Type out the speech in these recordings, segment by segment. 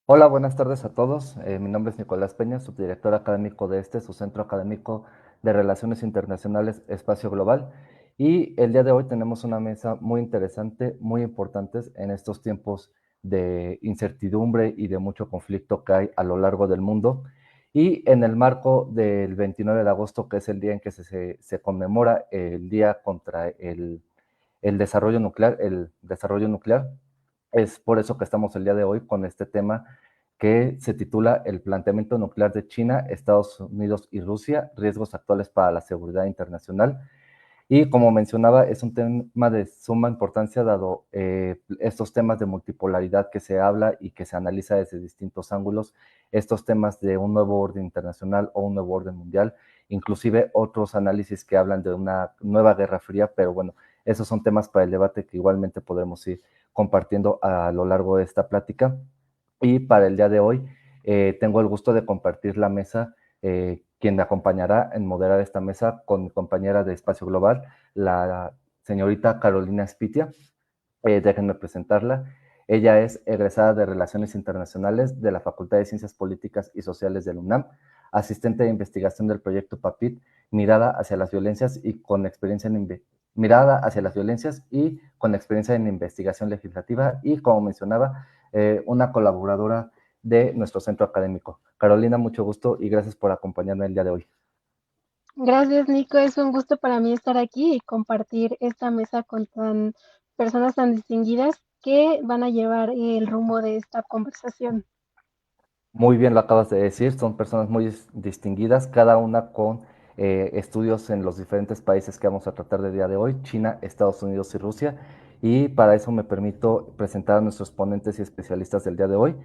Hola, buenas tardes a todos. Mi nombre es Nicolás Peña, subdirector académico de su Centro Académico de Relaciones Internacionales Espacio Global. Y el día de hoy tenemos una mesa muy interesante, muy importante en estos tiempos de incertidumbre y de mucho conflicto que hay a lo largo del mundo. Y en el marco del 29 de agosto, que es el día en que se conmemora el Día contra el desarrollo nuclear, es por eso que estamos el día de hoy con este tema que se titula El planteamiento nuclear de China, Estados Unidos y Rusia, riesgos actuales para la seguridad internacional. Y como mencionaba, es un tema de suma importancia dado estos temas de multipolaridad que se habla y que se analiza desde distintos ángulos, estos temas de un nuevo orden internacional o un nuevo orden mundial, inclusive otros análisis que hablan de una nueva guerra fría, pero bueno, esos son temas para el debate que igualmente podremos ir compartiendo a lo largo de esta plática. Y para el día de hoy tengo el gusto de compartir la mesa, quien me acompañará en moderar esta mesa con mi compañera de Espacio Global, la señorita Carolina Spitia. Déjenme presentarla. Ella es egresada de Relaciones Internacionales de la Facultad de Ciencias Políticas y Sociales de la UNAM, asistente de investigación del proyecto PAPIT, mirada hacia las violencias y con experiencia en mirada hacia las violencias y con experiencia en investigación legislativa y, como mencionaba, una colaboradora de nuestro centro académico. Carolina, mucho gusto y gracias por acompañarme el día de hoy. Gracias, Nico. Es un gusto para mí estar aquí y compartir esta mesa con personas tan distinguidas que van a llevar el rumbo de esta conversación. Muy bien lo acabas de decir, son personas muy distinguidas, cada una con estudios en los diferentes países que vamos a tratar de día de hoy, China, Estados Unidos y Rusia. Y para eso me permito presentar a nuestros ponentes y especialistas del día de hoy.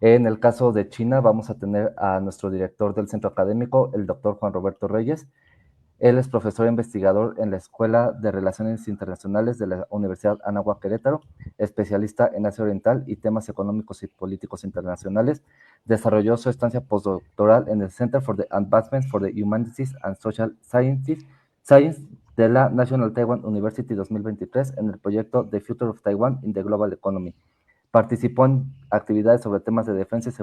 En el caso de China vamos a tener a nuestro director del centro académico, el doctor Juan Roberto Reyes. Él es profesor e investigador en la Escuela de Relaciones Internacionales de la Universidad Anáhuac Querétaro, especialista en Asia Oriental y temas económicos y políticos internacionales. Desarrolló su estancia postdoctoral en el Center for the Advancement for the Humanities and Social Science de la National Taiwan University 2023 en el proyecto The Future of Taiwan in the Global Economy. Participó en actividades sobre temas de defensa y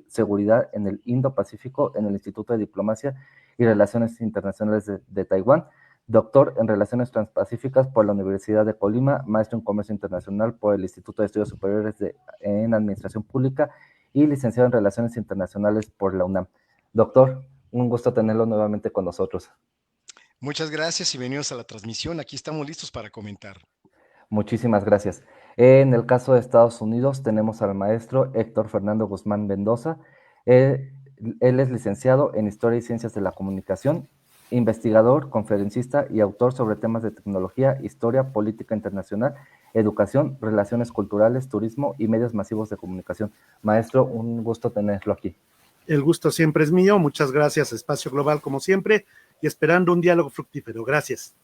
seguridad en el Indo-Pacífico en el Instituto de Diplomacia y Relaciones Internacionales de Taiwán, doctor en Relaciones Transpacíficas por la Universidad de Colima, maestro en Comercio Internacional por el Instituto de Estudios Superiores en Administración Pública y licenciado en Relaciones Internacionales por la UNAM. Doctor, un gusto tenerlo nuevamente con nosotros. Muchas gracias y bienvenidos a la transmisión. Aquí estamos listos para comentar. Muchísimas gracias. En el caso de Estados Unidos tenemos al maestro Héctor Fernando Guzmán Mendoza. Él, él es licenciado en Historia y Ciencias de la Comunicación, investigador, conferencista y autor sobre temas de tecnología, historia, política internacional, educación, relaciones culturales, turismo y medios masivos de comunicación. Maestro, un gusto tenerlo aquí. El gusto siempre es mío. Muchas gracias, Espacio Global, como siempre, y esperando un diálogo fructífero. Gracias.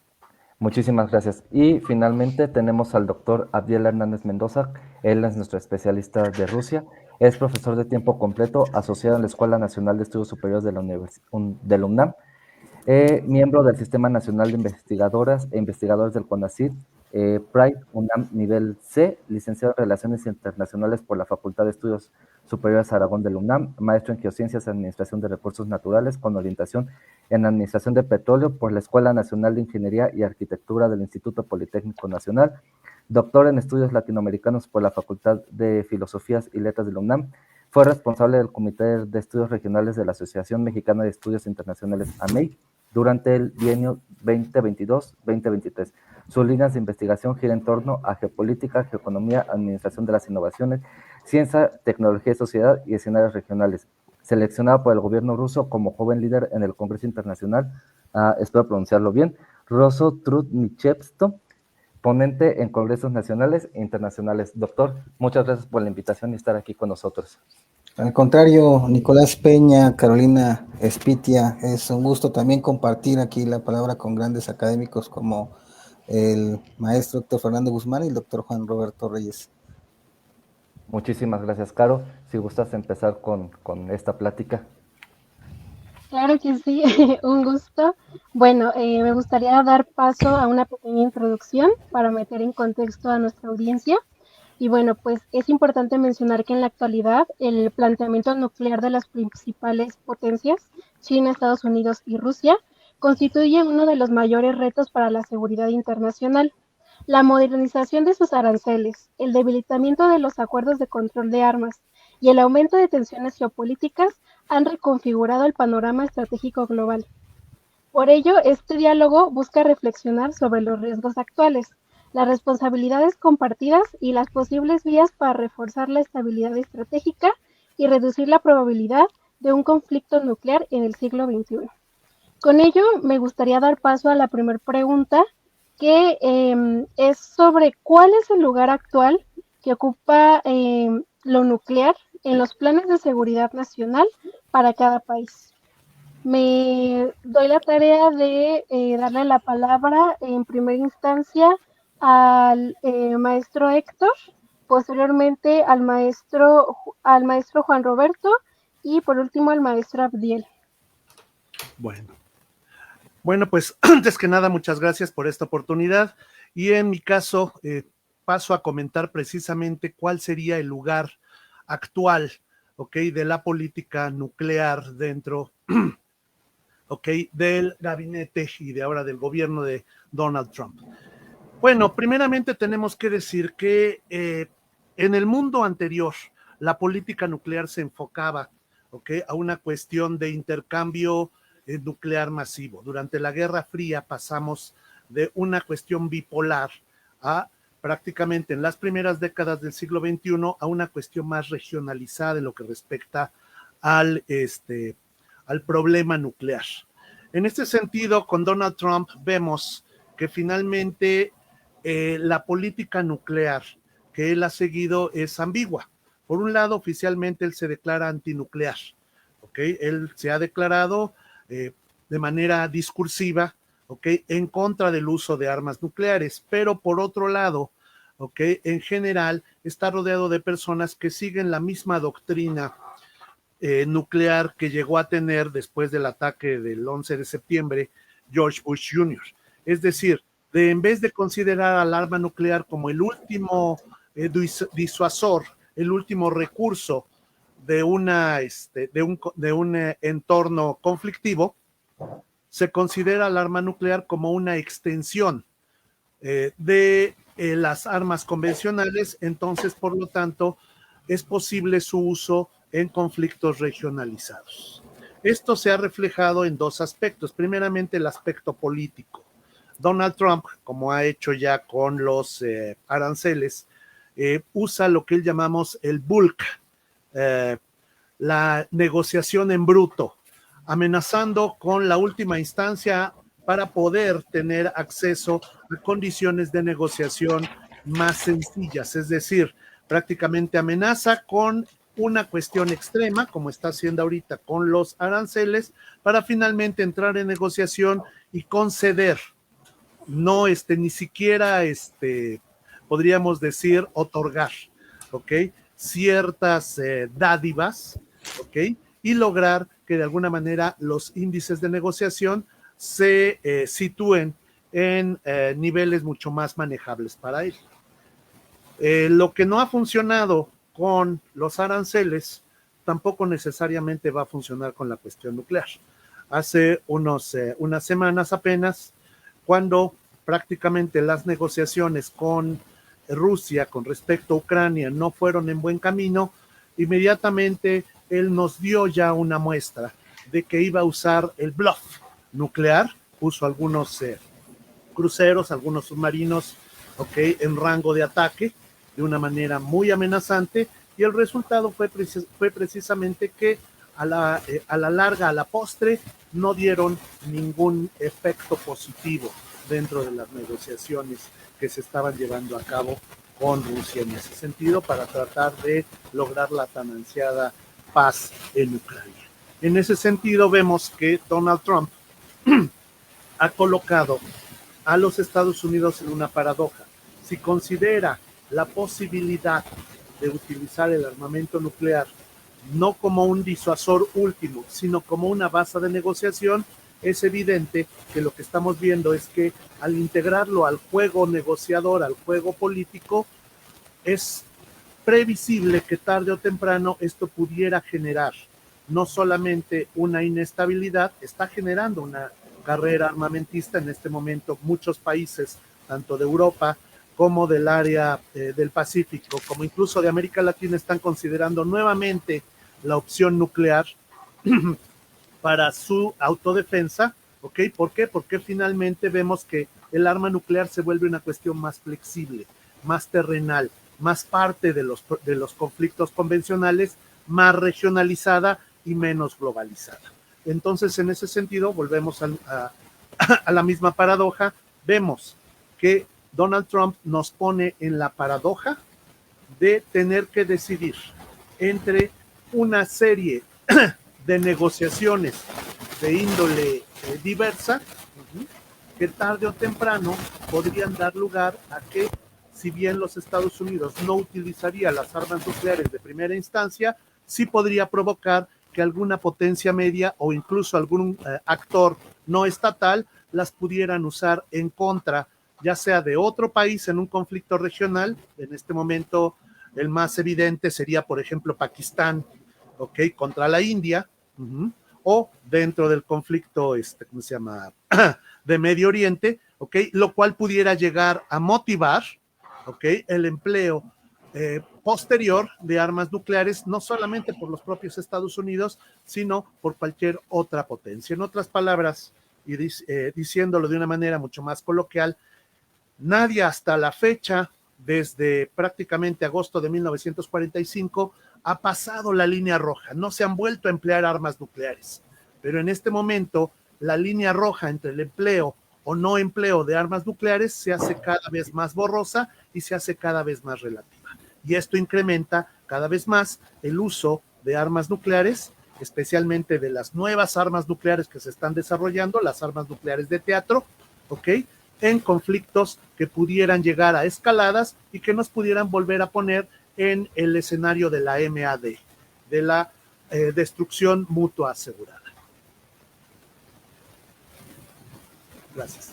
Muchísimas gracias. Y finalmente tenemos al doctor Abdiel Hernández Mendoza. Él es nuestro especialista de Rusia. Es profesor de tiempo completo asociado en la Escuela Nacional de Estudios Superiores de la UNAM, miembro del Sistema Nacional de Investigadoras e Investigadores del CONACYT, Pride UNAM nivel C, licenciado en Relaciones Internacionales por la Facultad de Estudios Superiores Aragón de la UNAM, maestro en Geociencias y Administración de Recursos Naturales con orientación en Administración de Petróleo por la Escuela Nacional de Ingeniería y Arquitectura del Instituto Politécnico Nacional, doctor en Estudios Latinoamericanos por la Facultad de Filosofías y Letras de la UNAM, fue responsable del Comité de Estudios Regionales de la Asociación Mexicana de Estudios Internacionales, AMEI, durante el bienio 2022-2023. Sus líneas de investigación giran en torno a geopolítica, geoeconomía, administración de las innovaciones, ciencia, tecnología y sociedad y escenarios regionales. Seleccionado por el gobierno ruso como joven líder en el Congreso Internacional, espero pronunciarlo bien, Rosso Trudnichevsto, ponente en congresos nacionales e internacionales. Doctor, muchas gracias por la invitación y estar aquí con nosotros. Al contrario, Nicolás Peña, Carolina Espitia, es un gusto también compartir aquí la palabra con grandes académicos como el maestro doctor Fernando Guzmán y el doctor Juan Roberto Reyes. Muchísimas gracias, Caro. Si gustas empezar con esta plática. Claro que sí, un gusto. Bueno, me gustaría dar paso a una pequeña introducción para meter en contexto a nuestra audiencia. Y bueno, pues es importante mencionar que en la actualidad el planteamiento nuclear de las principales potencias, China, Estados Unidos y Rusia, constituye uno de los mayores retos para la seguridad internacional. La modernización de sus aranceles, el debilitamiento de los acuerdos de control de armas y el aumento de tensiones geopolíticas han reconfigurado el panorama estratégico global. Por ello, este diálogo busca reflexionar sobre los riesgos actuales, las responsabilidades compartidas y las posibles vías para reforzar la estabilidad estratégica y reducir la probabilidad de un conflicto nuclear en el siglo XXI. Con ello, me gustaría dar paso a la primera pregunta, que es sobre cuál es el lugar actual que ocupa lo nuclear en los planes de seguridad nacional para cada país. Me doy la tarea de darle la palabra en primera instancia al maestro Héctor, posteriormente al maestro Juan Roberto y por último al maestro Abdiel. Bueno, pues antes que nada, muchas gracias por esta oportunidad y en mi caso paso a comentar precisamente cuál sería el lugar actual, ¿ok?, de la política nuclear dentro, ¿ok?, del gabinete y de ahora del gobierno de Donald Trump. Bueno, primeramente tenemos que decir que en el mundo anterior la política nuclear se enfocaba, ¿ok?, a una cuestión de intercambio nuclear masivo. Durante la Guerra Fría pasamos de una cuestión bipolar a prácticamente en las primeras décadas del siglo XXI a una cuestión más regionalizada en lo que respecta al problema nuclear. En este sentido, con Donald Trump vemos que finalmente la política nuclear que él ha seguido es ambigua. Por un lado, oficialmente él se declara antinuclear, ¿ok? Él se ha declarado de manera discursiva, ¿ok?, en contra del uso de armas nucleares, pero por otro lado, ¿ok?, en general está rodeado de personas que siguen la misma doctrina nuclear que llegó a tener después del ataque del 11 de septiembre George Bush Jr. Es decir, en vez de considerar al arma nuclear como el último disuasor, el último recurso de un entorno conflictivo, se considera el arma nuclear como una extensión de las armas convencionales, entonces, por lo tanto, es posible su uso en conflictos regionalizados. Esto se ha reflejado en dos aspectos. Primeramente, el aspecto político. Donald Trump, como ha hecho ya con los aranceles, usa lo que él llamamos el bulk, la negociación en bruto, amenazando con la última instancia para poder tener acceso a condiciones de negociación más sencillas, es decir, prácticamente amenaza con una cuestión extrema, como está haciendo ahorita con los aranceles, para finalmente entrar en negociación y conceder, no ni siquiera podríamos decir otorgar, ¿ok?, ciertas dádivas, ¿ok?, y lograr que de alguna manera los índices de negociación se sitúen en niveles mucho más manejables para él. Lo que no ha funcionado con los aranceles tampoco necesariamente va a funcionar con la cuestión nuclear. Hace unas semanas apenas, cuando prácticamente las negociaciones con Rusia con respecto a Ucrania no fueron en buen camino, inmediatamente él nos dio ya una muestra de que iba a usar el bluff nuclear, puso algunos cruceros, algunos submarinos, ¿ok?, en rango de ataque de una manera muy amenazante, y el resultado fue precisamente que a la larga, a la postre, no dieron ningún efecto positivo dentro de las negociaciones que se estaban llevando a cabo con Rusia en ese sentido para tratar de lograr la tan ansiada paz en Ucrania. En ese sentido vemos que Donald Trump ha colocado a los Estados Unidos en una paradoja. Si considera la posibilidad de utilizar el armamento nuclear no como un disuasor último, sino como una base de negociación, es evidente que lo que estamos viendo es que al integrarlo al juego negociador, al juego político, es previsible que tarde o temprano esto pudiera generar no solamente una inestabilidad, está generando una carrera armamentista en este momento. Muchos países, tanto de Europa como del área del Pacífico, como incluso de América Latina, están considerando nuevamente la opción nuclear para su autodefensa. ¿Ok? ¿Por qué? Porque finalmente vemos que el arma nuclear se vuelve una cuestión más flexible, más terrenal, más parte de los conflictos convencionales, más regionalizada y menos globalizada. Entonces, en ese sentido, volvemos a la misma paradoja. Vemos que Donald Trump nos pone en la paradoja de tener que decidir entre una serie de negociaciones de índole diversa, que tarde o temprano podrían dar lugar a que, si bien los Estados Unidos no utilizaría las armas nucleares de primera instancia, sí podría provocar que alguna potencia media o incluso algún actor no estatal las pudieran usar en contra, ya sea de otro país en un conflicto regional. En este momento el más evidente sería, por ejemplo, Pakistán, ¿ok? Contra la India, o dentro del conflicto, ¿cómo se llama? De Medio Oriente, ¿ok? Lo cual pudiera llegar a motivar, ¿ok? El empleo posterior de armas nucleares, no solamente por los propios Estados Unidos, sino por cualquier otra potencia. En otras palabras, y diciéndolo de una manera mucho más coloquial, nadie hasta la fecha, desde prácticamente agosto de 1945, ha pasado la línea roja. No se han vuelto a emplear armas nucleares. Pero en este momento, la línea roja entre el empleo o no empleo de armas nucleares se hace cada vez más borrosa y se hace cada vez más relativa. Y esto incrementa cada vez más el uso de armas nucleares, especialmente de las nuevas armas nucleares que se están desarrollando, las armas nucleares de teatro, ¿ok? En conflictos que pudieran llegar a escaladas y que nos pudieran volver a poner en el escenario de la MAD, de la destrucción mutua asegurada. Gracias.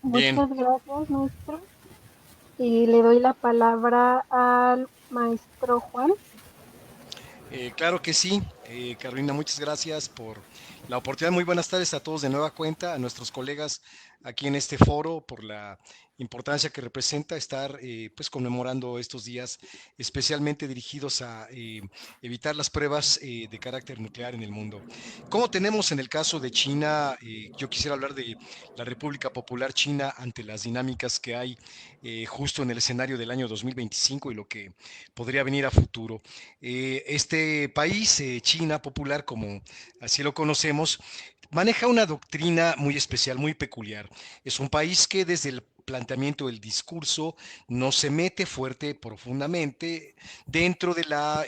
Bien. Muchas gracias, maestro. Y le doy la palabra al maestro Juan. Claro que sí, Carolina, muchas gracias por la oportunidad. Muy buenas tardes a todos de nueva cuenta, a nuestros colegas aquí en este foro, por la importancia que representa estar pues conmemorando estos días, especialmente dirigidos a evitar las pruebas de carácter nuclear en el mundo. Como tenemos en el caso de China, yo quisiera hablar de la República Popular China ante las dinámicas que hay justo en el escenario del año 2025 y lo que podría venir a futuro. Este país, China Popular, como así lo conocemos, maneja una doctrina muy especial, muy peculiar. Es un país que desde el planteamiento del discurso no se mete fuerte, profundamente dentro de la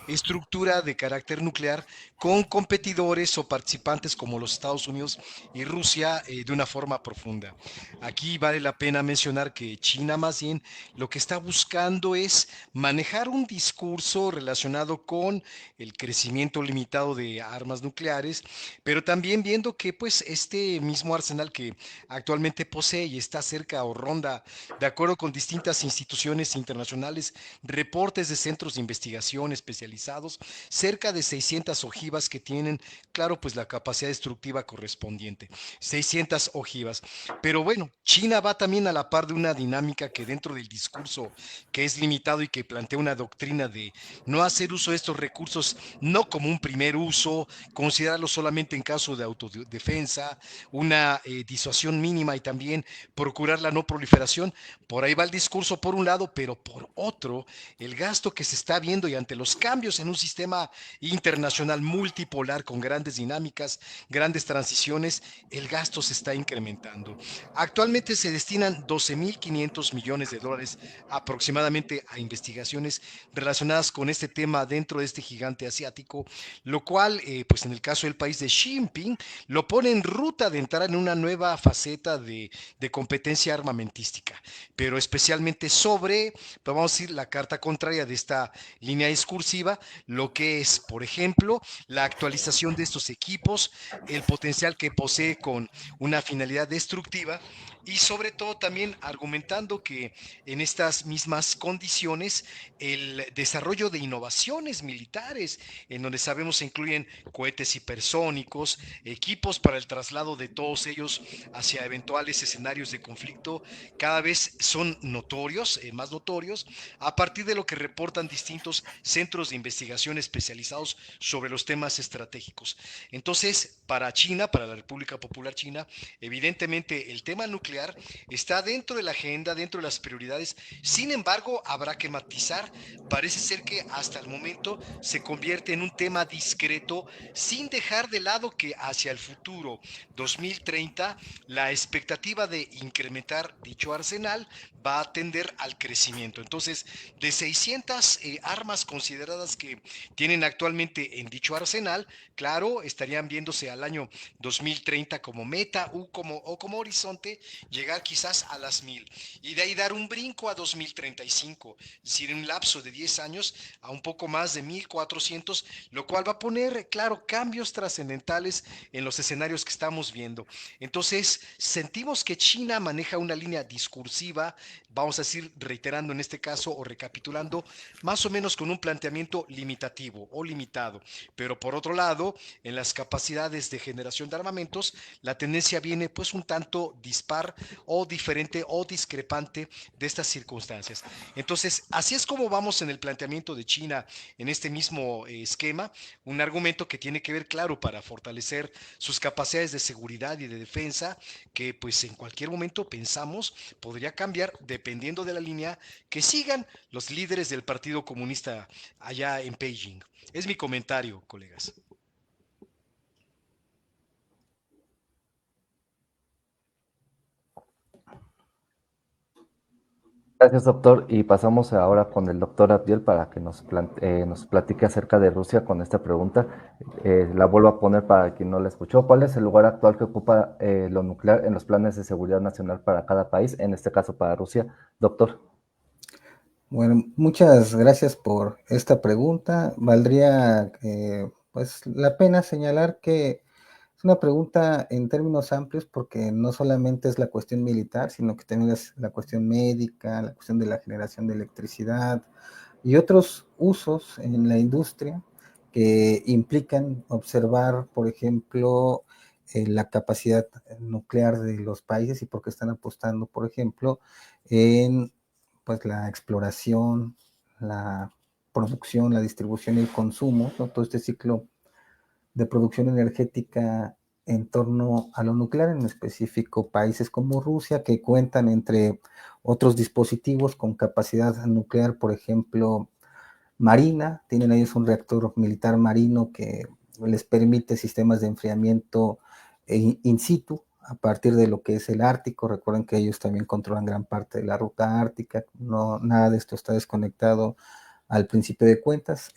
estructura de carácter nuclear con competidores o participantes como los Estados Unidos y Rusia de una forma profunda. Aquí vale la pena mencionar que China más bien lo que está buscando es manejar un discurso relacionado con el crecimiento limitado de armas nucleares, pero también viendo que pues este mismo arsenal que actualmente posee y está cerca o ronda, de acuerdo con distintas instituciones internacionales, reportes de centros de investigación especializados, cerca de 600 ojivas que tienen, claro, pues la capacidad destructiva correspondiente. 600 ojivas. Pero bueno, China va también a la par de una dinámica que dentro del discurso que es limitado y que plantea una doctrina de no hacer uso de estos recursos, no como un primer uso, considerarlo solamente en caso de autodefensa, una disuasión mínima y también procurar la no proliferación. Por ahí va el discurso por un lado, pero por otro, el gasto que se está viendo y ante los cambios en un sistema internacional multipolar con grandes dinámicas, grandes transiciones, el gasto se está incrementando. Actualmente se destinan 12.500 millones de dólares aproximadamente a investigaciones relacionadas con este tema dentro de este gigante asiático, lo cual, pues en el caso del país de Xi Jinping, lo pone en ruta de entrar en una nueva faceta de competencia armamentística, pero especialmente sobre, vamos a decir, la carta contraria de esta línea discursiva, lo que es, por ejemplo, la actualización de estos equipos, el potencial que posee con una finalidad destructiva y sobre todo también argumentando que en estas mismas condiciones el desarrollo de innovaciones militares, en donde sabemos se incluyen cohetes hipersónicos, equipos para el traslado de todos ellos hacia eventuales escenarios de conflicto, cada vez son notorios, más notorios, a partir de lo que reportan distintos centros de investigación especializados sobre los temas estratégicos. Entonces, para China, para la República Popular China, evidentemente el tema nuclear está dentro de la agenda, dentro de las prioridades. Sin embargo, habrá que matizar. Parece ser que hasta el momento se convierte en un tema discreto, sin dejar de lado que hacia el futuro 2030 la expectativa de incrementar dicho arsenal va a tender al crecimiento. Entonces, de 600 armas consideradas que tienen actualmente en dicho arsenal, claro, estarían viéndose al año 2030 como meta o como horizonte, llegar quizás a las 1000 y de ahí dar un brinco a 2035, es decir, en un lapso de 10 años a un poco más de 1400, lo cual va a poner, claro, cambios trascendentales en los escenarios que estamos viendo. Entonces, sentimos que China maneja una línea discursiva, vamos a decir, reiterando en este caso o recapitulando, más o menos con un planteamiento limitativo o limitado. Pero por otro lado, en las capacidades de generación de armamentos, la tendencia viene pues un tanto dispar o diferente o discrepante de estas circunstancias. Entonces, así es como vamos en el planteamiento de China en este mismo esquema, un argumento que tiene que ver, claro, para fortalecer sus capacidades de seguridad y de defensa, que pues en cualquier momento pensamos podría cambiar dependiendo de la línea que sigan los líderes del Partido Comunista allá en Beijing. Es mi comentario, colegas. Gracias, doctor. Y pasamos ahora con el doctor Abdiel para que nos platique acerca de Rusia con esta pregunta. La vuelvo a poner para quien no la escuchó. ¿Cuál es el lugar actual que ocupa lo nuclear en los planes de seguridad nacional para cada país, en este caso para Rusia? Doctor. Bueno, muchas gracias por esta pregunta. Valdría pues la pena señalar que es una pregunta en términos amplios porque no solamente es la cuestión militar, sino que también es la cuestión médica, la cuestión de la generación de electricidad y otros usos en la industria que implican observar, por ejemplo, la capacidad nuclear de los países y por qué están apostando, por ejemplo, en pues la exploración, la producción, la distribución y el consumo, ¿no? Todo este ciclo de producción energética en torno a lo nuclear, en específico países como Rusia, que cuentan entre otros dispositivos con capacidad nuclear, por ejemplo, marina, tienen ellos un reactor militar marino que les permite sistemas de enfriamiento in situ a partir de lo que es el Ártico. Recuerden que ellos también controlan gran parte de la ruta ártica, no, nada de esto está desconectado al principio de cuentas.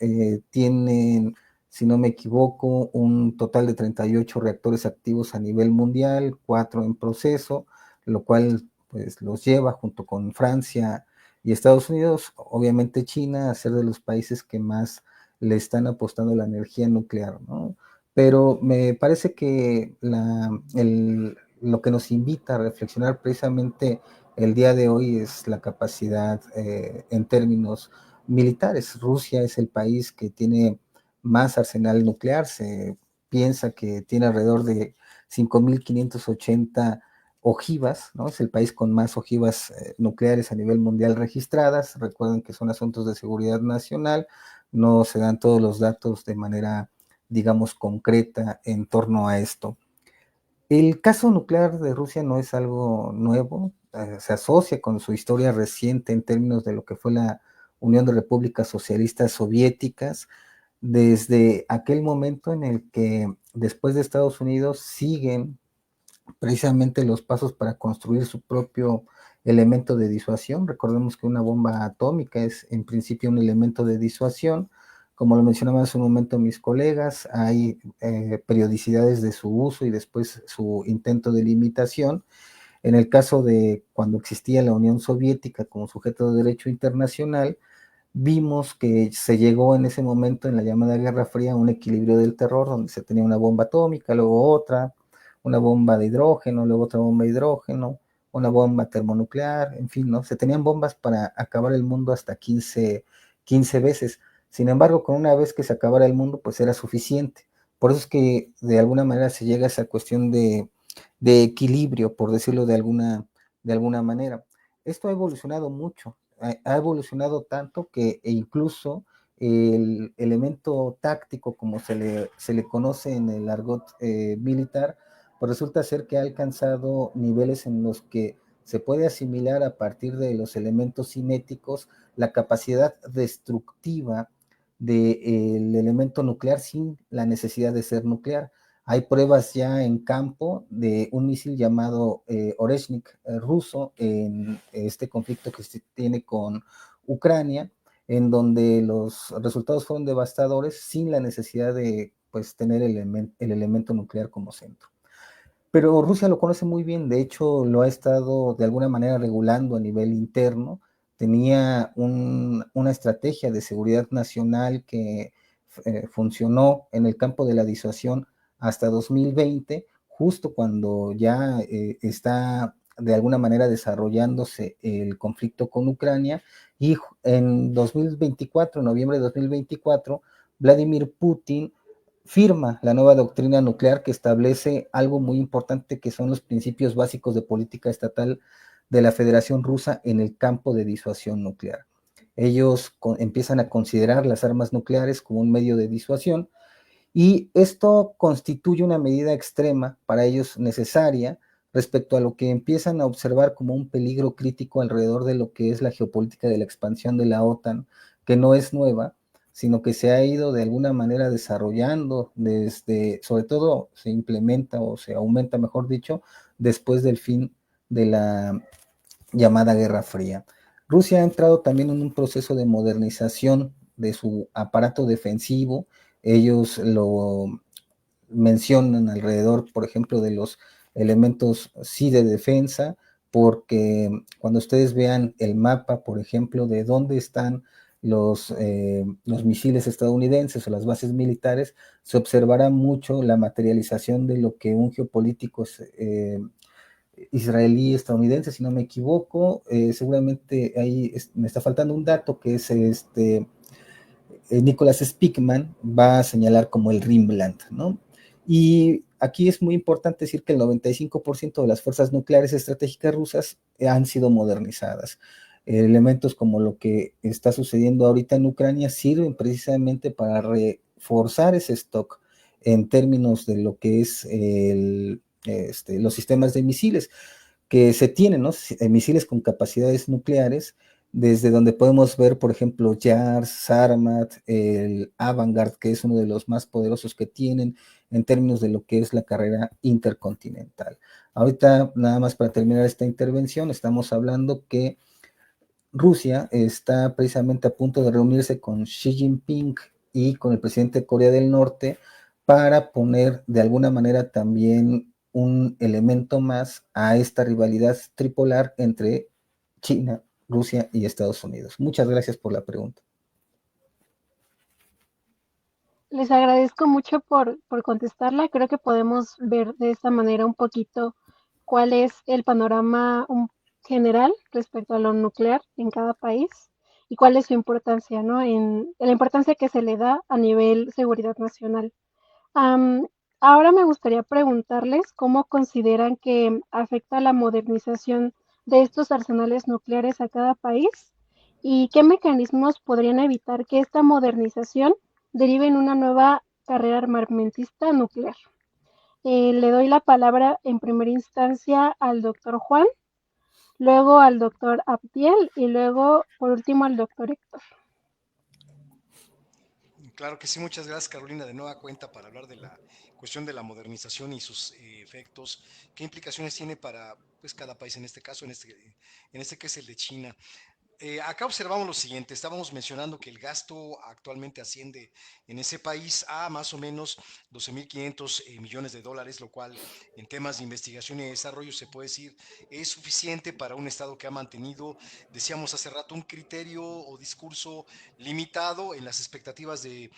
Tienen, si no me equivoco, un total de 38 reactores activos a nivel mundial, 4 en proceso, lo cual pues los lleva junto con Francia y Estados Unidos, obviamente China, a ser de los países que más le están apostando a la energía nuclear, ¿no? Pero me parece que lo que nos invita a reflexionar precisamente el día de hoy es la capacidad en términos militares. Rusia es el país que tiene más arsenal nuclear, se piensa que tiene alrededor de 5.580 ojivas, ¿no? Es el país con más ojivas nucleares a nivel mundial registradas. Recuerden que son asuntos de seguridad nacional, no se dan todos los datos de manera, digamos, concreta en torno a esto. El caso nuclear de Rusia no es algo nuevo, se asocia con su historia reciente en términos de lo que fue la Unión de Repúblicas Socialistas Soviéticas, desde aquel momento en el que después de Estados Unidos siguen precisamente los pasos para construir su propio elemento de disuasión. Recordemos que una bomba atómica es en principio un elemento de disuasión. Como lo mencionaban hace un momento mis colegas, hay periodicidades de su uso y después su intento de limitación. En el caso de cuando existía la Unión Soviética como sujeto de derecho internacional, vimos que se llegó en ese momento, en la llamada Guerra Fría, a un equilibrio del terror, donde se tenía una bomba atómica, luego otra, una bomba de hidrógeno, luego otra bomba de hidrógeno, una bomba termonuclear, en fin, ¿no? Se tenían bombas para acabar el mundo hasta 15 veces. Sin embargo, con una vez que se acabara el mundo, pues era suficiente. Por eso es que de alguna manera se llega a esa cuestión de equilibrio, por decirlo de alguna manera. Esto ha evolucionado mucho, ha evolucionado tanto que incluso el elemento táctico, como se le conoce en el argot militar, pues resulta ser que ha alcanzado niveles en los que se puede asimilar a partir de los elementos cinéticos la capacidad destructiva del elemento nuclear sin la necesidad de ser nuclear. Hay pruebas ya en campo de un misil llamado Oreshnik ruso en este conflicto que se tiene con Ucrania, en donde los resultados fueron devastadores sin la necesidad de pues, tener el elemento nuclear como centro. Pero Rusia lo conoce muy bien, de hecho lo ha estado de alguna manera regulando a nivel interno, tenía una estrategia de seguridad nacional que funcionó en el campo de la disuasión hasta 2020, justo cuando ya está de alguna manera desarrollándose el conflicto con Ucrania, y en 2024, en noviembre de 2024, Vladimir Putin firma la nueva doctrina nuclear que establece algo muy importante que son los principios básicos de política estatal de la Federación Rusa en el campo de disuasión nuclear. Ellos empiezan a considerar las armas nucleares como un medio de disuasión y esto constituye una medida extrema para ellos necesaria respecto a lo que empiezan a observar como un peligro crítico alrededor de lo que es la geopolítica de la expansión de la OTAN, que no es nueva, sino que se ha ido de alguna manera desarrollando desde, sobre todo se implementa o se aumenta, mejor dicho, después del fin de la llamada Guerra Fría. Rusia ha entrado también en un proceso de modernización de su aparato defensivo. Ellos lo mencionan alrededor, por ejemplo, de los elementos sí de defensa, porque cuando ustedes vean el mapa, por ejemplo, de dónde están los misiles estadounidenses o las bases militares, se observará mucho la materialización de lo que un geopolítico israelí estadounidense, si no me equivoco, seguramente ahí me está faltando un dato que es Nicholas Spickman va a señalar como el Rimland, ¿no? Y aquí es muy importante decir que el 95% de las fuerzas nucleares estratégicas rusas han sido modernizadas. Elementos como lo que está sucediendo ahorita en Ucrania sirven precisamente para reforzar ese stock en términos de lo que es los sistemas de misiles que se tienen, ¿no? Misiles con capacidades nucleares, desde donde podemos ver, por ejemplo, JARS, Sarmat, el Avangard, que es uno de los más poderosos que tienen en términos de lo que es la carrera intercontinental. Ahorita, nada más para terminar esta intervención, estamos hablando que Rusia está precisamente a punto de reunirse con Xi Jinping y con el presidente de Corea del Norte para poner de alguna manera también un elemento más a esta rivalidad tripolar entre China, Rusia y Estados Unidos. Muchas gracias por la pregunta. Les agradezco mucho por contestarla. Creo que podemos ver de esta manera un poquito cuál es el panorama general respecto a lo nuclear en cada país y cuál es su importancia, ¿no? En la importancia que se le da a nivel seguridad nacional. Am, Ahora me gustaría preguntarles cómo consideran que afecta la modernización de estos arsenales nucleares a cada país y qué mecanismos podrían evitar que esta modernización derive en una nueva carrera armamentista nuclear. Le doy la palabra en primera instancia al doctor Juan, luego al doctor Abdiel y luego, por último, al doctor Héctor. Claro que sí, muchas gracias Carolina de nueva cuenta para hablar de la cuestión de la modernización y sus efectos, qué implicaciones tiene para pues, cada país en este caso, en este que es el de China. acá observamos lo siguiente, estábamos mencionando que el gasto actualmente asciende en ese país a más o menos 12.500 millones de dólares, lo cual en temas de investigación y desarrollo se puede decir es suficiente para un Estado que ha mantenido, decíamos hace rato, un criterio o discurso limitado en las expectativas de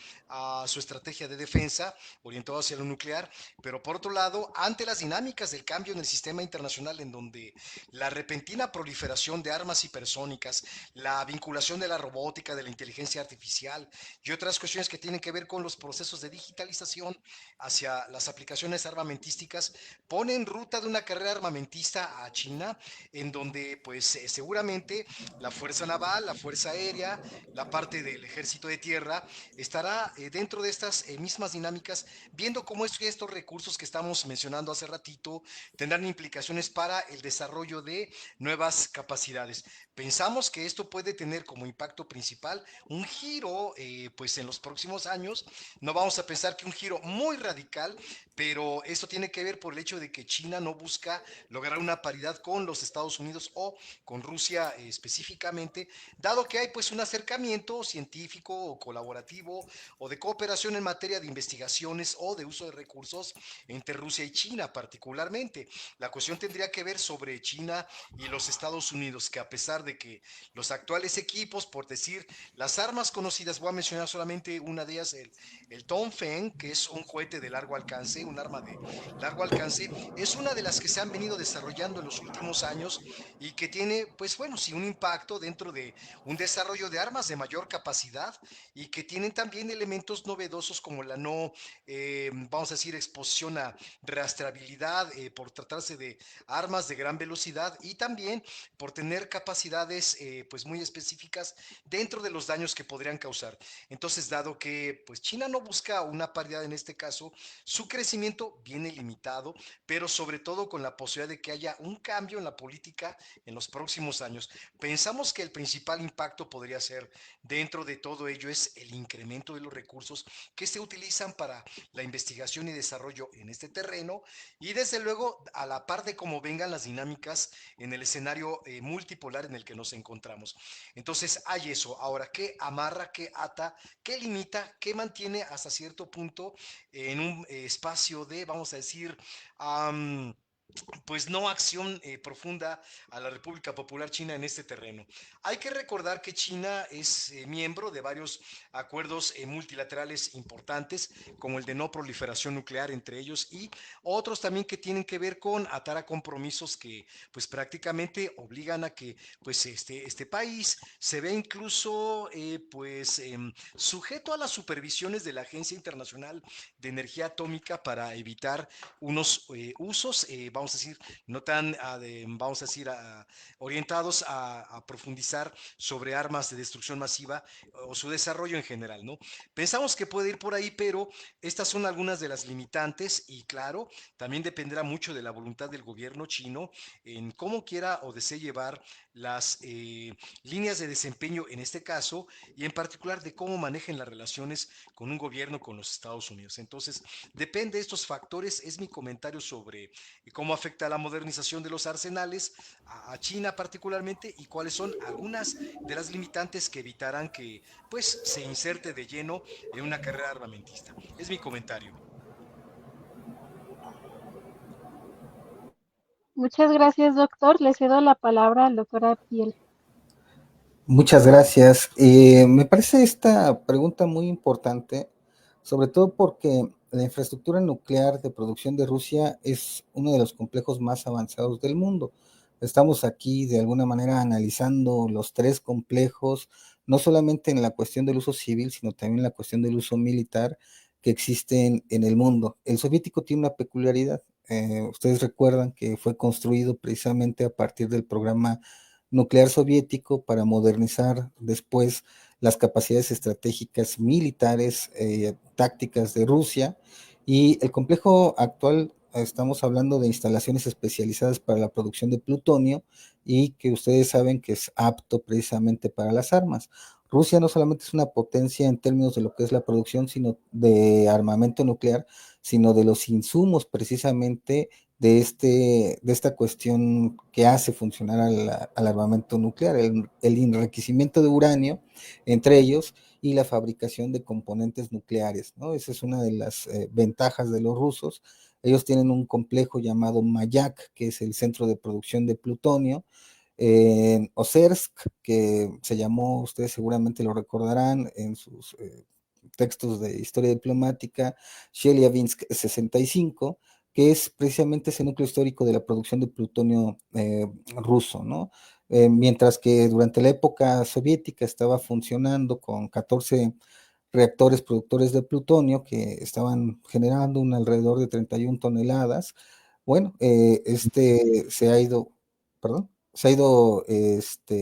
su estrategia de defensa orientado hacia lo nuclear, pero por otro lado, ante las dinámicas del cambio en el sistema internacional en donde la repentina proliferación de armas hipersónicas, la vinculación de la robótica, de la inteligencia artificial y otras cuestiones que tienen que ver con los procesos de digitalización hacia las aplicaciones armamentísticas, pone en ruta de una carrera armamentista a China, en donde pues seguramente la fuerza naval, la fuerza aérea, la parte del ejército de tierra estará dentro de estas mismas dinámicas, viendo cómo estos recursos que estamos mencionando hace ratito tendrán implicaciones para el desarrollo de nuevas capacidades. Pensamos que esto puede tener como impacto principal un giro pues en los próximos años. No vamos a pensar que un giro muy radical, pero esto tiene que ver por el hecho de que China no busca lograr una paridad con los Estados Unidos o con Rusia específicamente, dado que hay pues un acercamiento científico o colaborativo o de cooperación en materia de investigaciones o de uso de recursos entre Rusia y China particularmente. La cuestión tendría que ver sobre China y los Estados Unidos, que a pesar de que los actuales equipos, por decir, las armas conocidas, voy a mencionar solamente una de ellas, el Dongfeng, que es un cohete de largo alcance, un arma de largo alcance, es una de las que se han venido desarrollando en los últimos años y que tiene, pues bueno, sí, un impacto dentro de un desarrollo de armas de mayor capacidad y que tienen también elementos novedosos como la no, vamos a decir, exposición a rastreabilidad por tratarse de armas de gran velocidad y también por tener capacidades pues muy específicas dentro de los daños que podrían causar. Entonces, dado que pues China no busca una paridad en este caso, su crecimiento viene limitado, pero sobre todo con la posibilidad de que haya un cambio en la política en los próximos años. Pensamos que el principal impacto podría ser dentro de todo ello es el incremento de los recursos que se utilizan para la investigación y desarrollo en este terreno y desde luego a la par de cómo vengan las dinámicas en el escenario multipolar en el que nos encontramos. Entonces hay eso. Ahora, ¿qué amarra, qué ata, qué limita, qué mantiene hasta cierto punto en un espacio de, vamos a decir, pues no acción profunda a la República Popular China en este terreno? Hay que recordar que China es miembro de varios acuerdos multilaterales importantes, como el de no proliferación nuclear entre ellos y otros también que tienen que ver con atar a compromisos que pues prácticamente obligan a que pues este país se ve incluso pues sujeto a las supervisiones de la Agencia Internacional de Energía Atómica para evitar unos usos, vamos a decir, no tan, vamos a decir, orientados a profundizar sobre armas de destrucción masiva o su desarrollo en general, ¿no? Pensamos que puede ir por ahí, pero estas son algunas de las limitantes y claro, también dependerá mucho de la voluntad del gobierno chino en cómo quiera o desee llevar las líneas de desempeño en este caso y en particular de cómo manejen las relaciones con un gobierno con los Estados Unidos. Entonces, depende de estos factores, es mi comentario sobre cómo afecta la modernización de los arsenales a China particularmente y cuáles son algunas de las limitantes que evitarán que pues se inserte de lleno en una carrera armamentista. Es mi comentario. Muchas gracias, doctor. Le cedo la palabra al doctor Abdiel. Muchas gracias. Me parece esta pregunta muy importante, sobre todo porque la infraestructura nuclear de producción de Rusia es uno de los complejos más avanzados del mundo. Estamos aquí de alguna manera analizando los tres complejos, no solamente en la cuestión del uso civil, sino también en la cuestión del uso militar que existen en el mundo. El soviético tiene una peculiaridad. Ustedes recuerdan que fue construido precisamente a partir del programa nuclear soviético para modernizar después las capacidades estratégicas militares, tácticas de Rusia, y el complejo actual, estamos hablando de instalaciones especializadas para la producción de plutonio y que ustedes saben que es apto precisamente para las armas. Rusia no solamente es una potencia en términos de lo que es la producción, sino de armamento nuclear, sino de los insumos precisamente de esta cuestión que hace funcionar al armamento nuclear, el enriquecimiento de uranio, entre ellos, y la fabricación de componentes nucleares, ¿no? Esa es una de las ventajas de los rusos. Ellos tienen un complejo llamado Mayak, que es el centro de producción de plutonio, en Osersk, que se llamó, ustedes seguramente lo recordarán en sus textos de historia diplomática, Chelyabinsk 65, que es precisamente ese núcleo histórico de la producción de plutonio ruso, ¿no? Mientras que durante la época soviética estaba funcionando con 14 reactores productores de plutonio que estaban generando un alrededor de 31 toneladas. Bueno, se ha ido, perdón, se ha ido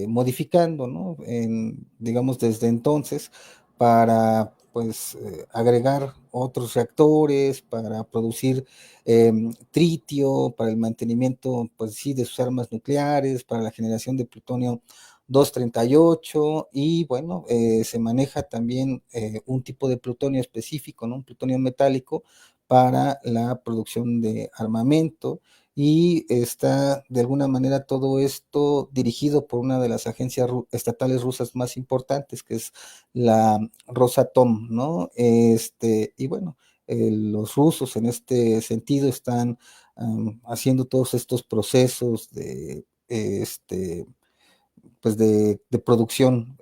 modificando, ¿no? Digamos, desde entonces, para pues agregar otros reactores, para producir tritio, para el mantenimiento, pues sí, de sus armas nucleares, para la generación de plutonio 238 y bueno, se maneja también un tipo de plutonio específico, ¿no? Un plutonio metálico para la producción de armamento y está de alguna manera todo esto dirigido por una de las agencias estatales rusas más importantes, que es la Rosatom, ¿no? Y bueno, los rusos en este sentido están haciendo todos estos procesos pues de producción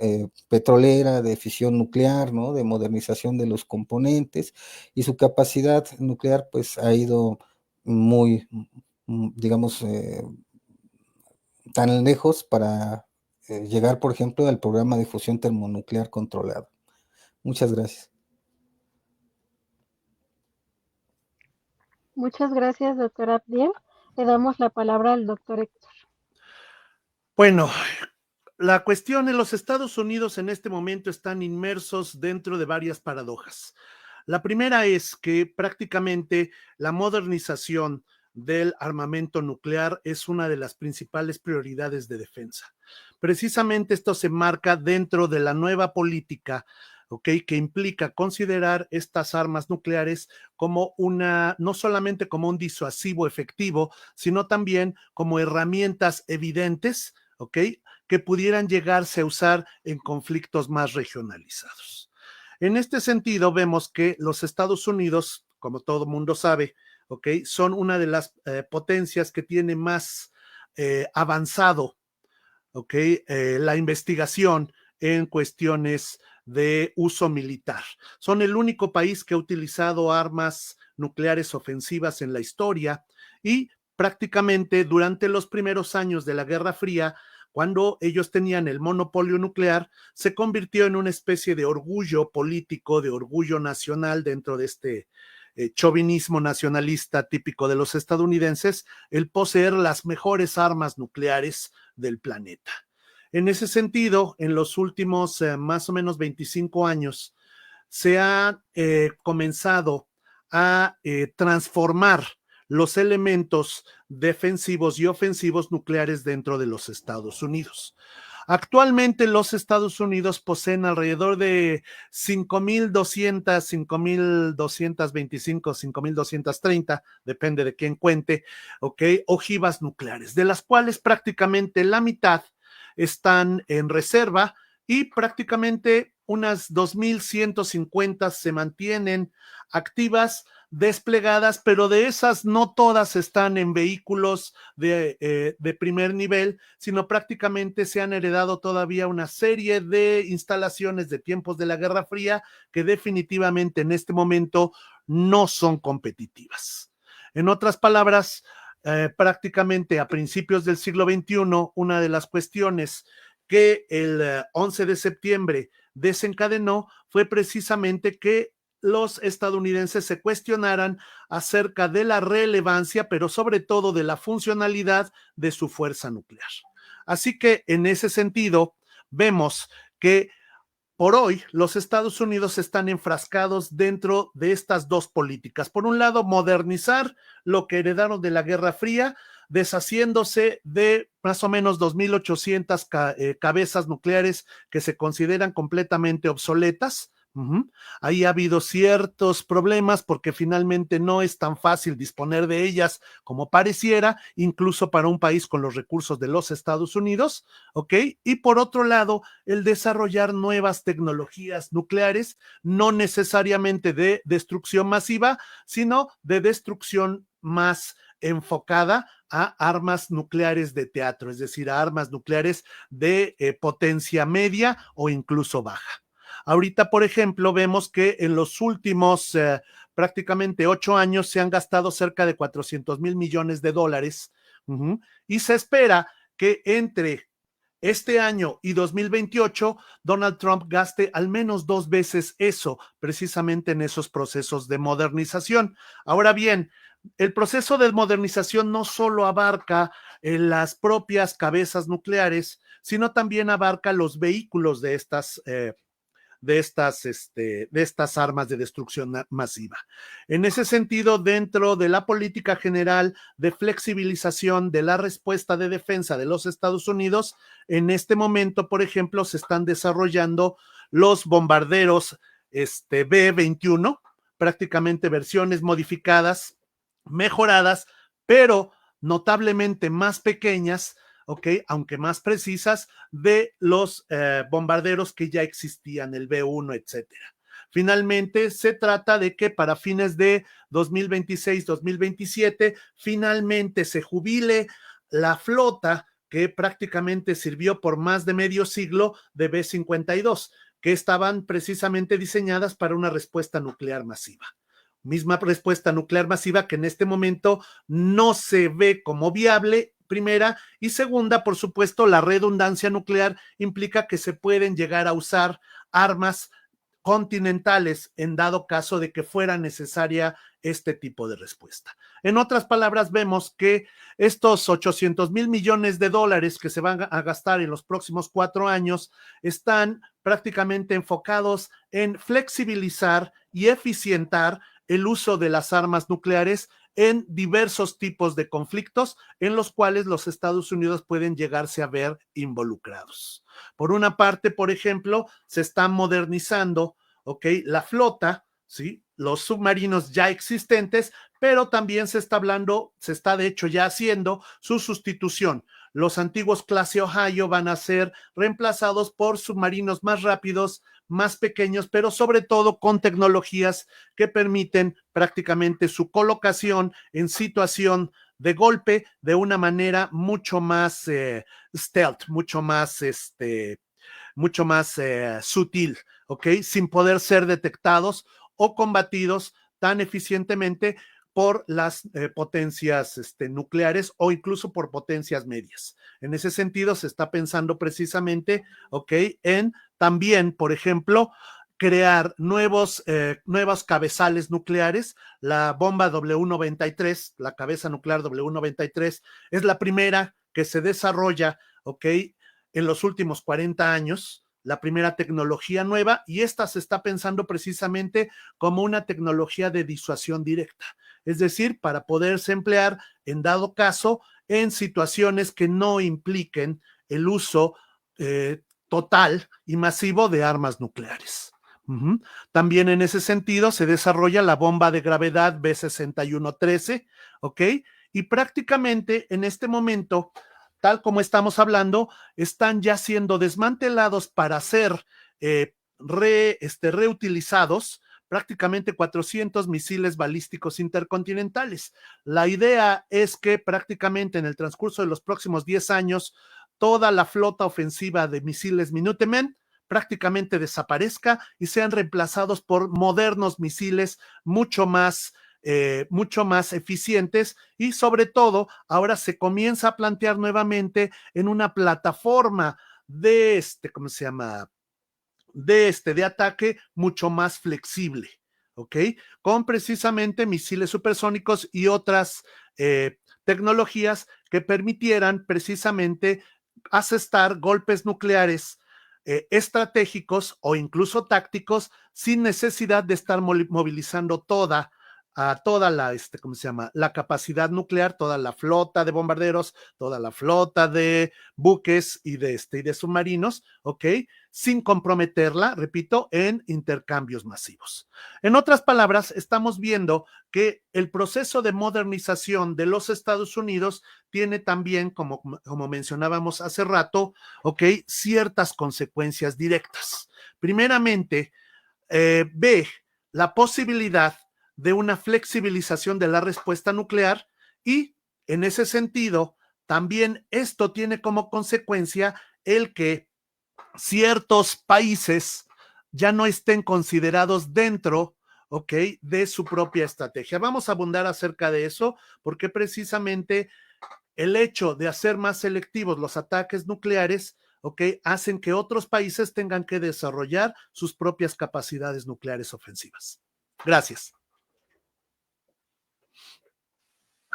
petrolera, de fisión nuclear, ¿no? De modernización de los componentes, y su capacidad nuclear pues ha ido muy, digamos, tan lejos para llegar, por ejemplo, al programa de fusión termonuclear controlado. Muchas gracias. Muchas gracias, doctor Abdiel. Le damos la palabra al doctor Héctor. Bueno, la cuestión en los Estados Unidos en este momento están inmersos dentro de varias paradojas. La primera es que prácticamente la modernización del armamento nuclear es una de las principales prioridades de defensa. Precisamente esto se marca dentro de la nueva política, ¿okay? Que implica considerar estas armas nucleares como no solamente como un disuasivo efectivo, sino también como herramientas evidentes, ¿ok? Que pudieran llegarse a usar en conflictos más regionalizados. En este sentido, vemos que los Estados Unidos, como todo mundo sabe, ¿ok? Son una de las potencias que tiene más avanzado, ¿ok? La investigación en cuestiones de uso militar. Son el único país que ha utilizado armas nucleares ofensivas en la historia y prácticamente durante los primeros años de la Guerra Fría, cuando ellos tenían el monopolio nuclear, se convirtió en una especie de orgullo político, de orgullo nacional dentro de este chauvinismo nacionalista típico de los estadounidenses, el poseer las mejores armas nucleares del planeta. En ese sentido, en los últimos más o menos 25 años, se ha comenzado a transformar los elementos defensivos y ofensivos nucleares dentro de los Estados Unidos. Actualmente los Estados Unidos poseen alrededor de 5,200, 5,225, 5,230, depende de quién cuente, ¿ok? Ojivas nucleares, de las cuales prácticamente la mitad están en reserva y prácticamente unas 2,150 se mantienen activas, desplegadas, pero de esas no todas están en vehículos de primer nivel, sino prácticamente se han heredado todavía una serie de instalaciones de tiempos de la Guerra Fría que definitivamente en este momento no son competitivas. En otras palabras, prácticamente a principios del siglo XXI, una de las cuestiones que el 11 de septiembre desencadenó fue precisamente que los estadounidenses se cuestionaran acerca de la relevancia, pero sobre todo de la funcionalidad de su fuerza nuclear. Así que en ese sentido, vemos que por hoy los Estados Unidos están enfrascados dentro de estas dos políticas. Por un lado, modernizar lo que heredaron de la Guerra Fría, deshaciéndose de más o menos 2,800 cabezas nucleares que se consideran completamente obsoletas, Ahí ha habido ciertos problemas porque finalmente no es tan fácil disponer de ellas como pareciera, incluso para un país con los recursos de los Estados Unidos, ¿ok? Y por otro lado, el desarrollar nuevas tecnologías nucleares, no necesariamente de destrucción masiva, sino de destrucción más enfocada a armas nucleares de teatro, es decir, a armas nucleares de potencia media o incluso baja. Ahorita, por ejemplo, vemos que en los últimos prácticamente 8 años se han gastado cerca de 400 mil millones de dólares y se espera que entre este año y 2028, Donald Trump gaste al menos 2 veces eso, precisamente en esos procesos de modernización. Ahora bien, el proceso de modernización no solo abarca las propias cabezas nucleares, sino también abarca los vehículos de estas armas de destrucción masiva. En ese sentido, dentro de la política general de flexibilización de la respuesta de defensa de los Estados Unidos, en este momento, por ejemplo, se están desarrollando los bombarderos B-21, prácticamente versiones modificadas, mejoradas, pero notablemente más pequeñas, ¿ok? Aunque más precisas, de los bombarderos que ya existían, el B-1, etcétera. Finalmente, se trata de que para fines de 2026-2027, finalmente se jubile la flota que prácticamente sirvió por más de medio siglo de B-52, que estaban precisamente diseñadas para una respuesta nuclear masiva. Misma respuesta nuclear masiva que en este momento no se ve como viable, primera, y segunda, por supuesto, la redundancia nuclear implica que se pueden llegar a usar armas continentales en dado caso de que fuera necesaria este tipo de respuesta. En otras palabras, vemos que estos 800 mil millones de dólares que se van a gastar en los próximos 4 años están prácticamente enfocados en flexibilizar y eficientar el uso de las armas nucleares en diversos tipos de conflictos en los cuales los Estados Unidos pueden llegarse a ver involucrados. Por una parte, por ejemplo, se está modernizando, ¿ok? La flota, ¿sí? Los submarinos ya existentes, pero también se está hablando, se está de hecho ya haciendo su sustitución. Los antiguos clase Ohio van a ser reemplazados por submarinos más rápidos, más pequeños, pero sobre todo con tecnologías que permiten prácticamente su colocación en situación de golpe de una manera mucho más stealth, mucho más sutil, ¿ok? Sin poder ser detectados o combatidos tan eficientemente por las potencias nucleares o incluso por potencias medias. En ese sentido, se está pensando precisamente, ¿ok? En también, por ejemplo, crear nuevos cabezales nucleares. La bomba W93, la cabeza nuclear W93, es la primera que se desarrolla, ¿ok? En los últimos 40 años, la primera tecnología nueva, y esta se está pensando precisamente como una tecnología de disuasión directa, es decir, para poderse emplear en dado caso en situaciones que no impliquen el uso total y masivo de armas nucleares. También en ese sentido se desarrolla la bomba de gravedad B6113, ¿ok? Y prácticamente en este momento, tal como estamos hablando, están ya siendo desmantelados para ser reutilizados prácticamente 400 misiles balísticos intercontinentales. La idea es que prácticamente en el transcurso de los próximos 10 años, toda la flota ofensiva de misiles Minuteman prácticamente desaparezca y sean reemplazados por modernos misiles mucho más eficientes, y sobre todo ahora se comienza a plantear nuevamente en una plataforma de ¿cómo se llama? De ataque mucho más flexible, ¿ok? Con precisamente misiles supersónicos y otras tecnologías que permitieran precisamente asestar golpes nucleares estratégicos o incluso tácticos sin necesidad de estar movilizando toda a toda la, ¿cómo se llama? La capacidad nuclear, toda la flota de bombarderos, toda la flota de buques y de submarinos, ¿ok? Sin comprometerla, repito, en intercambios masivos. En otras palabras, estamos viendo que el proceso de modernización de los Estados Unidos tiene también, como mencionábamos hace rato, ¿ok? Ciertas consecuencias directas. Primeramente, ve la posibilidad de una flexibilización de la respuesta nuclear y, en ese sentido, también esto tiene como consecuencia el que ciertos países ya no estén considerados dentro, ¿ok?, de su propia estrategia. Vamos a abundar acerca de eso porque precisamente el hecho de hacer más selectivos los ataques nucleares, ¿ok?, hacen que otros países tengan que desarrollar sus propias capacidades nucleares ofensivas. Gracias.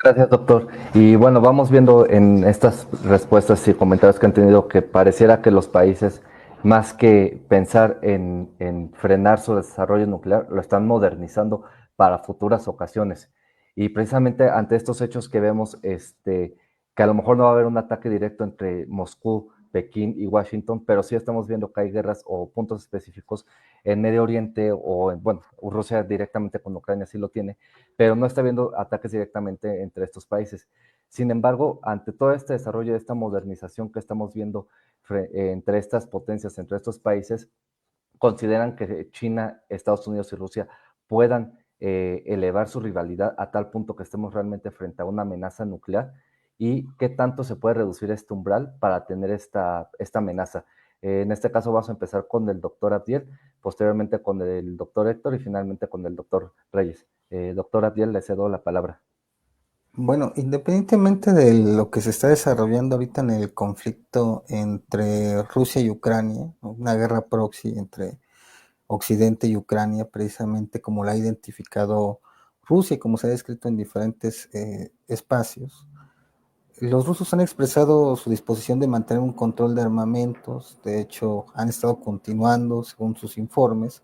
Gracias, doctor. Y bueno, vamos viendo en estas respuestas y comentarios que han tenido que pareciera que los países, más que pensar en frenar su desarrollo nuclear, lo están modernizando para futuras ocasiones. Y precisamente ante estos hechos que vemos, que a lo mejor no va a haber un ataque directo entre Moscú, Pekín y Washington, pero sí estamos viendo que hay guerras o puntos específicos en Medio Oriente o, bueno, Rusia directamente con Ucrania sí lo tiene, pero no está habiendo ataques directamente entre estos países. Sin embargo, ante todo este desarrollo, esta modernización que estamos viendo entre estas potencias, entre estos países, consideran que China, Estados Unidos y Rusia puedan elevar su rivalidad a tal punto que estemos realmente frente a una amenaza nuclear y qué tanto se puede reducir este umbral para tener esta amenaza. En este caso vamos a empezar con el doctor Abdiel, posteriormente con el doctor Héctor y finalmente con el doctor Reyes. Doctor Abdiel, le cedo la palabra. Bueno, independientemente de lo que se está desarrollando ahorita en el conflicto entre Rusia y Ucrania, una guerra proxy entre Occidente y Ucrania, precisamente como la ha identificado Rusia y como se ha descrito en diferentes espacios, los rusos han expresado su disposición de mantener un control de armamentos. De hecho, han estado continuando, según sus informes,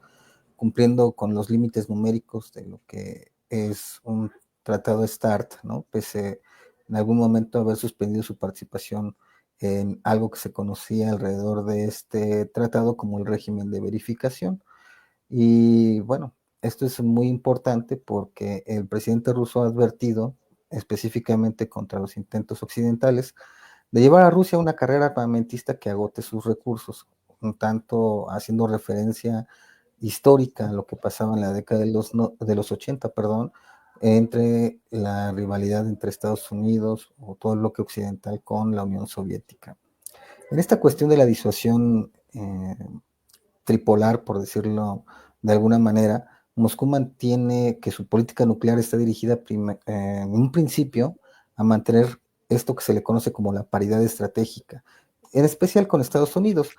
cumpliendo con los límites numéricos de lo que es un tratado START, ¿no? Pese en algún momento haber suspendido su participación en algo que se conocía alrededor de este tratado como el régimen de verificación. Y bueno, esto es muy importante porque el presidente ruso ha advertido específicamente contra los intentos occidentales de llevar a Rusia a una carrera armamentista que agote sus recursos, un tanto haciendo referencia histórica a lo que pasaba en la década de los 80, perdón, entre la rivalidad entre Estados Unidos o todo el bloque occidental con la Unión Soviética. En esta cuestión de la disuasión tripolar, por decirlo de alguna manera, Moscú mantiene que su política nuclear está dirigida en un principio a mantener esto que se le conoce como la paridad estratégica, en especial con Estados Unidos,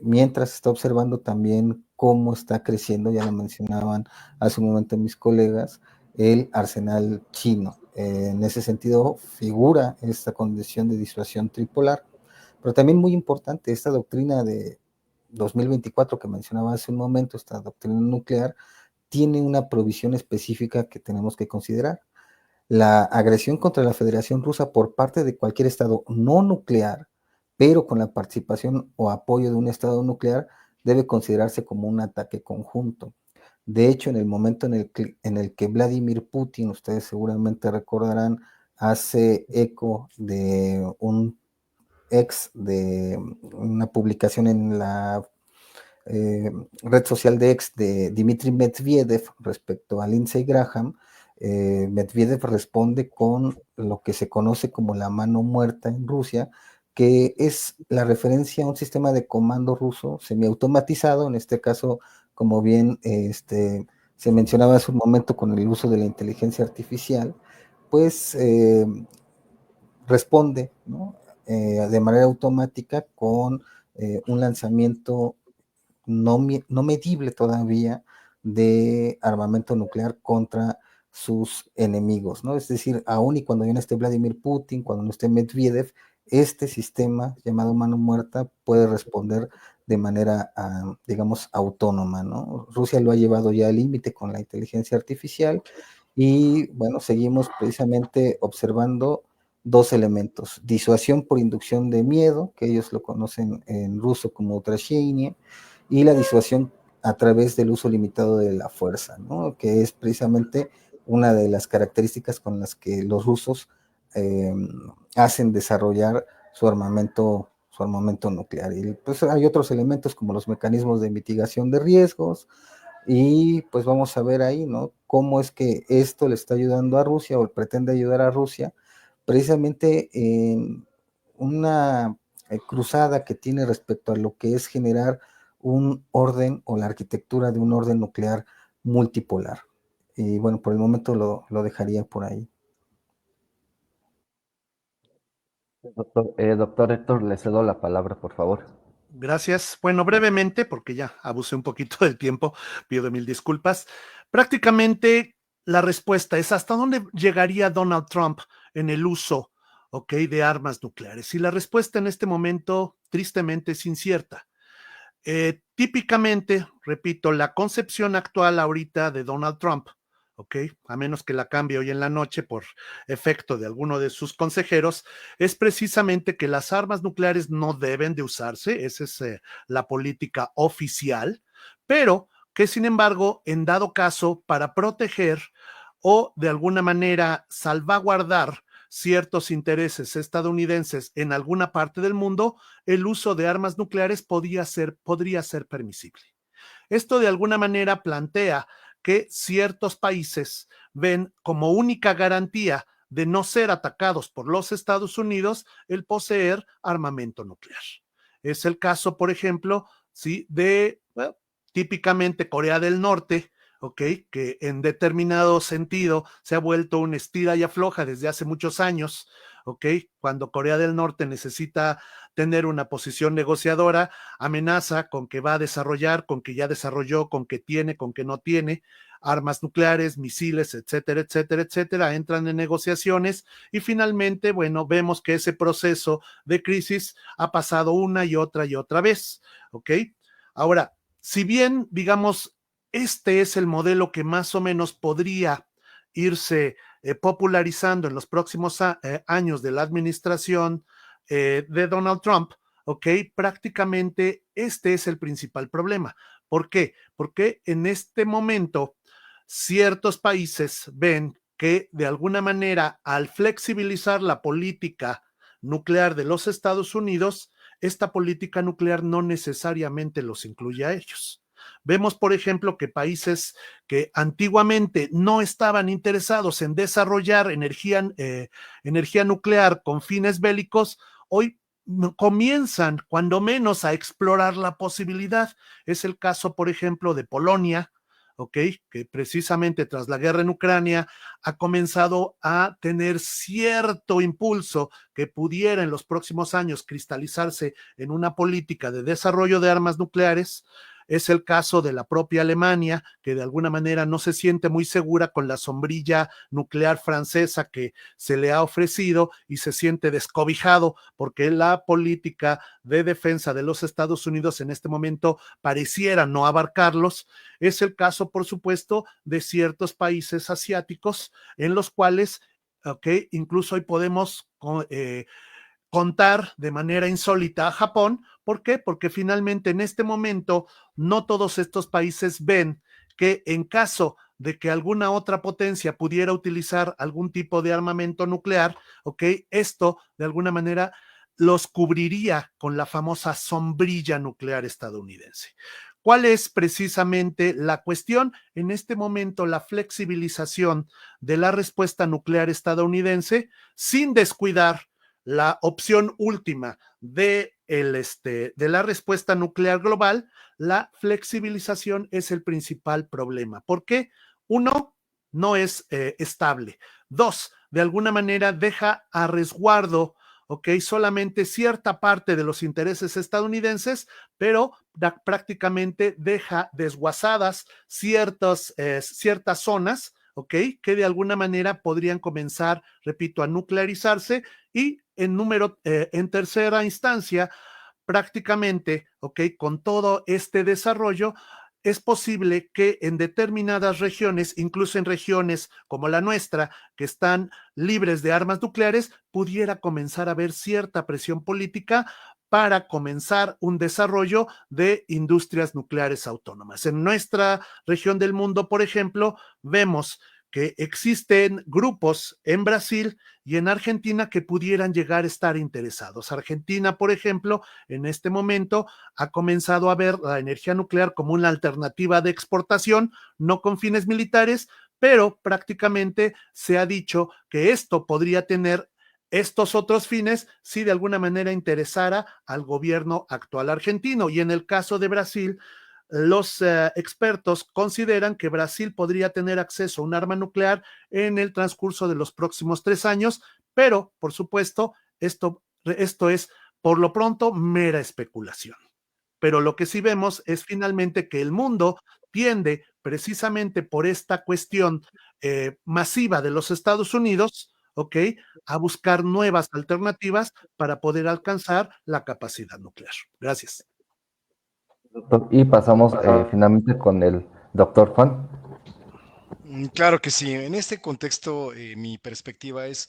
mientras está observando también cómo está creciendo, ya lo mencionaban hace un momento mis colegas, el arsenal chino. En ese sentido figura esta condición de disuasión tripolar, pero también muy importante esta doctrina de 2024 que mencionaba hace un momento, esta doctrina nuclear, tiene una provisión específica que tenemos que considerar. La agresión contra la Federación Rusa por parte de cualquier estado no nuclear, pero con la participación o apoyo de un estado nuclear, debe considerarse como un ataque conjunto. De hecho, en el momento en el que Vladimir Putin, ustedes seguramente recordarán, hace eco de un de una publicación en la red social de X de Dmitry Medvedev respecto a Lindsey Graham. Medvedev responde con lo que se conoce como la mano muerta en Rusia, que es la referencia a un sistema de comando ruso semiautomatizado, en este caso, como bien se mencionaba hace un momento con el uso de la inteligencia artificial, pues responde, ¿no? De manera automática con un lanzamiento no medible todavía de armamento nuclear contra sus enemigos, ¿no? Es decir, aún y cuando ya no esté Vladimir Putin, cuando no esté Medvedev, este sistema llamado mano muerta puede responder de manera, digamos, autónoma, ¿no? Rusia lo ha llevado ya al límite con la inteligencia artificial y, bueno, seguimos precisamente observando dos elementos: disuasión por inducción de miedo, que ellos lo conocen en ruso como utrashenia, y la disuasión a través del uso limitado de la fuerza, ¿no? Que es precisamente una de las características con las que los rusos hacen desarrollar su armamento nuclear. Y pues hay otros elementos como los mecanismos de mitigación de riesgos, y pues vamos a ver ahí, ¿no? Cómo es que esto le está ayudando a Rusia o pretende ayudar a Rusia precisamente en una cruzada que tiene respecto a lo que es generar un orden o la arquitectura de un orden nuclear multipolar. Y bueno, por el momento lo dejaría por ahí. Doctor Héctor, le cedo la palabra, por favor. Gracias. Bueno, brevemente, porque ya abusé un poquito del tiempo, pido mil disculpas. Prácticamente la respuesta es: ¿hasta dónde llegaría Donald Trump en el uso, ok, de armas nucleares? Y la respuesta en este momento, tristemente, es incierta. Típicamente, repito, la concepción actual ahorita de Donald Trump, ¿ok? A menos que la cambie hoy en la noche por efecto de alguno de sus consejeros, es precisamente que las armas nucleares no deben de usarse, esa es la política oficial, pero que sin embargo, en dado caso, para proteger o de alguna manera salvaguardar ciertos intereses estadounidenses en alguna parte del mundo, el uso de armas nucleares podría ser permisible. Esto de alguna manera plantea que ciertos países ven como única garantía de no ser atacados por los Estados Unidos el poseer armamento nuclear. Es el caso, por ejemplo, ¿sí? Bueno, típicamente Corea del Norte, ¿ok? Que en determinado sentido se ha vuelto un estira y afloja desde hace muchos años, ¿ok? Cuando Corea del Norte necesita tener una posición negociadora, amenaza con que va a desarrollar, con que ya desarrolló, con que tiene, con que no tiene armas nucleares, misiles, etcétera, etcétera, etcétera, entran en negociaciones y finalmente, bueno, vemos que ese proceso de crisis ha pasado una y otra vez, ¿ok? Ahora, si bien, digamos, este es el modelo que más o menos podría irse popularizando en los próximos años de la administración de Donald Trump, ¿ok? Prácticamente este es el principal problema. ¿Por qué? Porque en este momento ciertos países ven que de alguna manera al flexibilizar la política nuclear de los Estados Unidos, esta política nuclear no necesariamente los incluye a ellos. Vemos, por ejemplo, que países que antiguamente no estaban interesados en desarrollar energía nuclear con fines bélicos, hoy comienzan, cuando menos, a explorar la posibilidad. Es el caso, por ejemplo, de Polonia, ¿ok? Que precisamente tras la guerra en Ucrania ha comenzado a tener cierto impulso que pudiera en los próximos años cristalizarse en una política de desarrollo de armas nucleares. Es el caso de la propia Alemania, que de alguna manera no se siente muy segura con la sombrilla nuclear francesa que se le ha ofrecido y se siente descobijado porque la política de defensa de los Estados Unidos en este momento pareciera no abarcarlos. Es el caso, por supuesto, de ciertos países asiáticos en los cuales, ok, incluso hoy podemos contar de manera insólita a Japón. ¿Por qué? Porque finalmente en este momento no todos estos países ven que en caso de que alguna otra potencia pudiera utilizar algún tipo de armamento nuclear, ¿ok? Esto de alguna manera los cubriría con la famosa sombrilla nuclear estadounidense. ¿Cuál es precisamente la cuestión? En este momento, la flexibilización de la respuesta nuclear estadounidense sin descuidar la opción última de la respuesta nuclear global. La flexibilización es el principal problema. ¿Por qué? Uno, no es estable. Dos, de alguna manera deja a resguardo, ok, solamente cierta parte de los intereses estadounidenses, pero prácticamente deja desguazadas ciertas zonas, ok, que de alguna manera podrían comenzar, repito, a nuclearizarse y en tercera instancia prácticamente, ¿ok? Con todo este desarrollo, es posible que en determinadas regiones, incluso en regiones como la nuestra, que están libres de armas nucleares, pudiera comenzar a haber cierta presión política para comenzar un desarrollo de industrias nucleares autónomas. En nuestra región del mundo, por ejemplo, vemos que existen grupos en Brasil y en Argentina que pudieran llegar a estar interesados. Argentina, por ejemplo, en este momento ha comenzado a ver la energía nuclear como una alternativa de exportación, no con fines militares, pero prácticamente se ha dicho que esto podría tener estos otros fines si de alguna manera interesara al gobierno actual argentino. Y en el caso de Brasil, los expertos consideran que Brasil podría tener acceso a un arma nuclear en el transcurso de los próximos 3 años, pero por supuesto, esto es por lo pronto mera especulación. Pero lo que sí vemos es finalmente que el mundo tiende precisamente por esta cuestión masiva de los Estados Unidos, ¿ok? A buscar nuevas alternativas para poder alcanzar la capacidad nuclear. Gracias. Doctor. Y pasamos finalmente con el doctor Juan. Claro que sí. En este contexto, mi perspectiva es,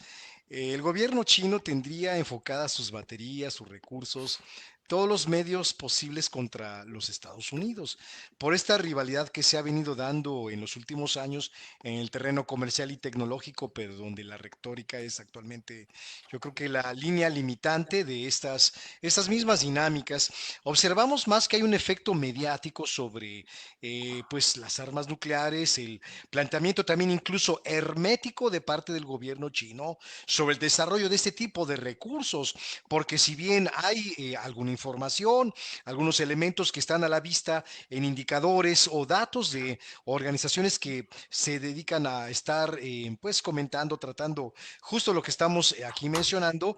el gobierno chino tendría enfocadas sus baterías, sus recursos, todos los medios posibles contra los Estados Unidos, por esta rivalidad que se ha venido dando en los últimos años en el terreno comercial y tecnológico, pero donde la retórica es actualmente, yo creo que la línea limitante de estas mismas dinámicas. Observamos más que hay un efecto mediático sobre pues las armas nucleares, el planteamiento también incluso hermético de parte del gobierno chino sobre el desarrollo de este tipo de recursos, porque si bien hay alguna información, algunos elementos que están a la vista en indicadores o datos de organizaciones que se dedican a estar pues comentando, tratando justo lo que estamos aquí mencionando,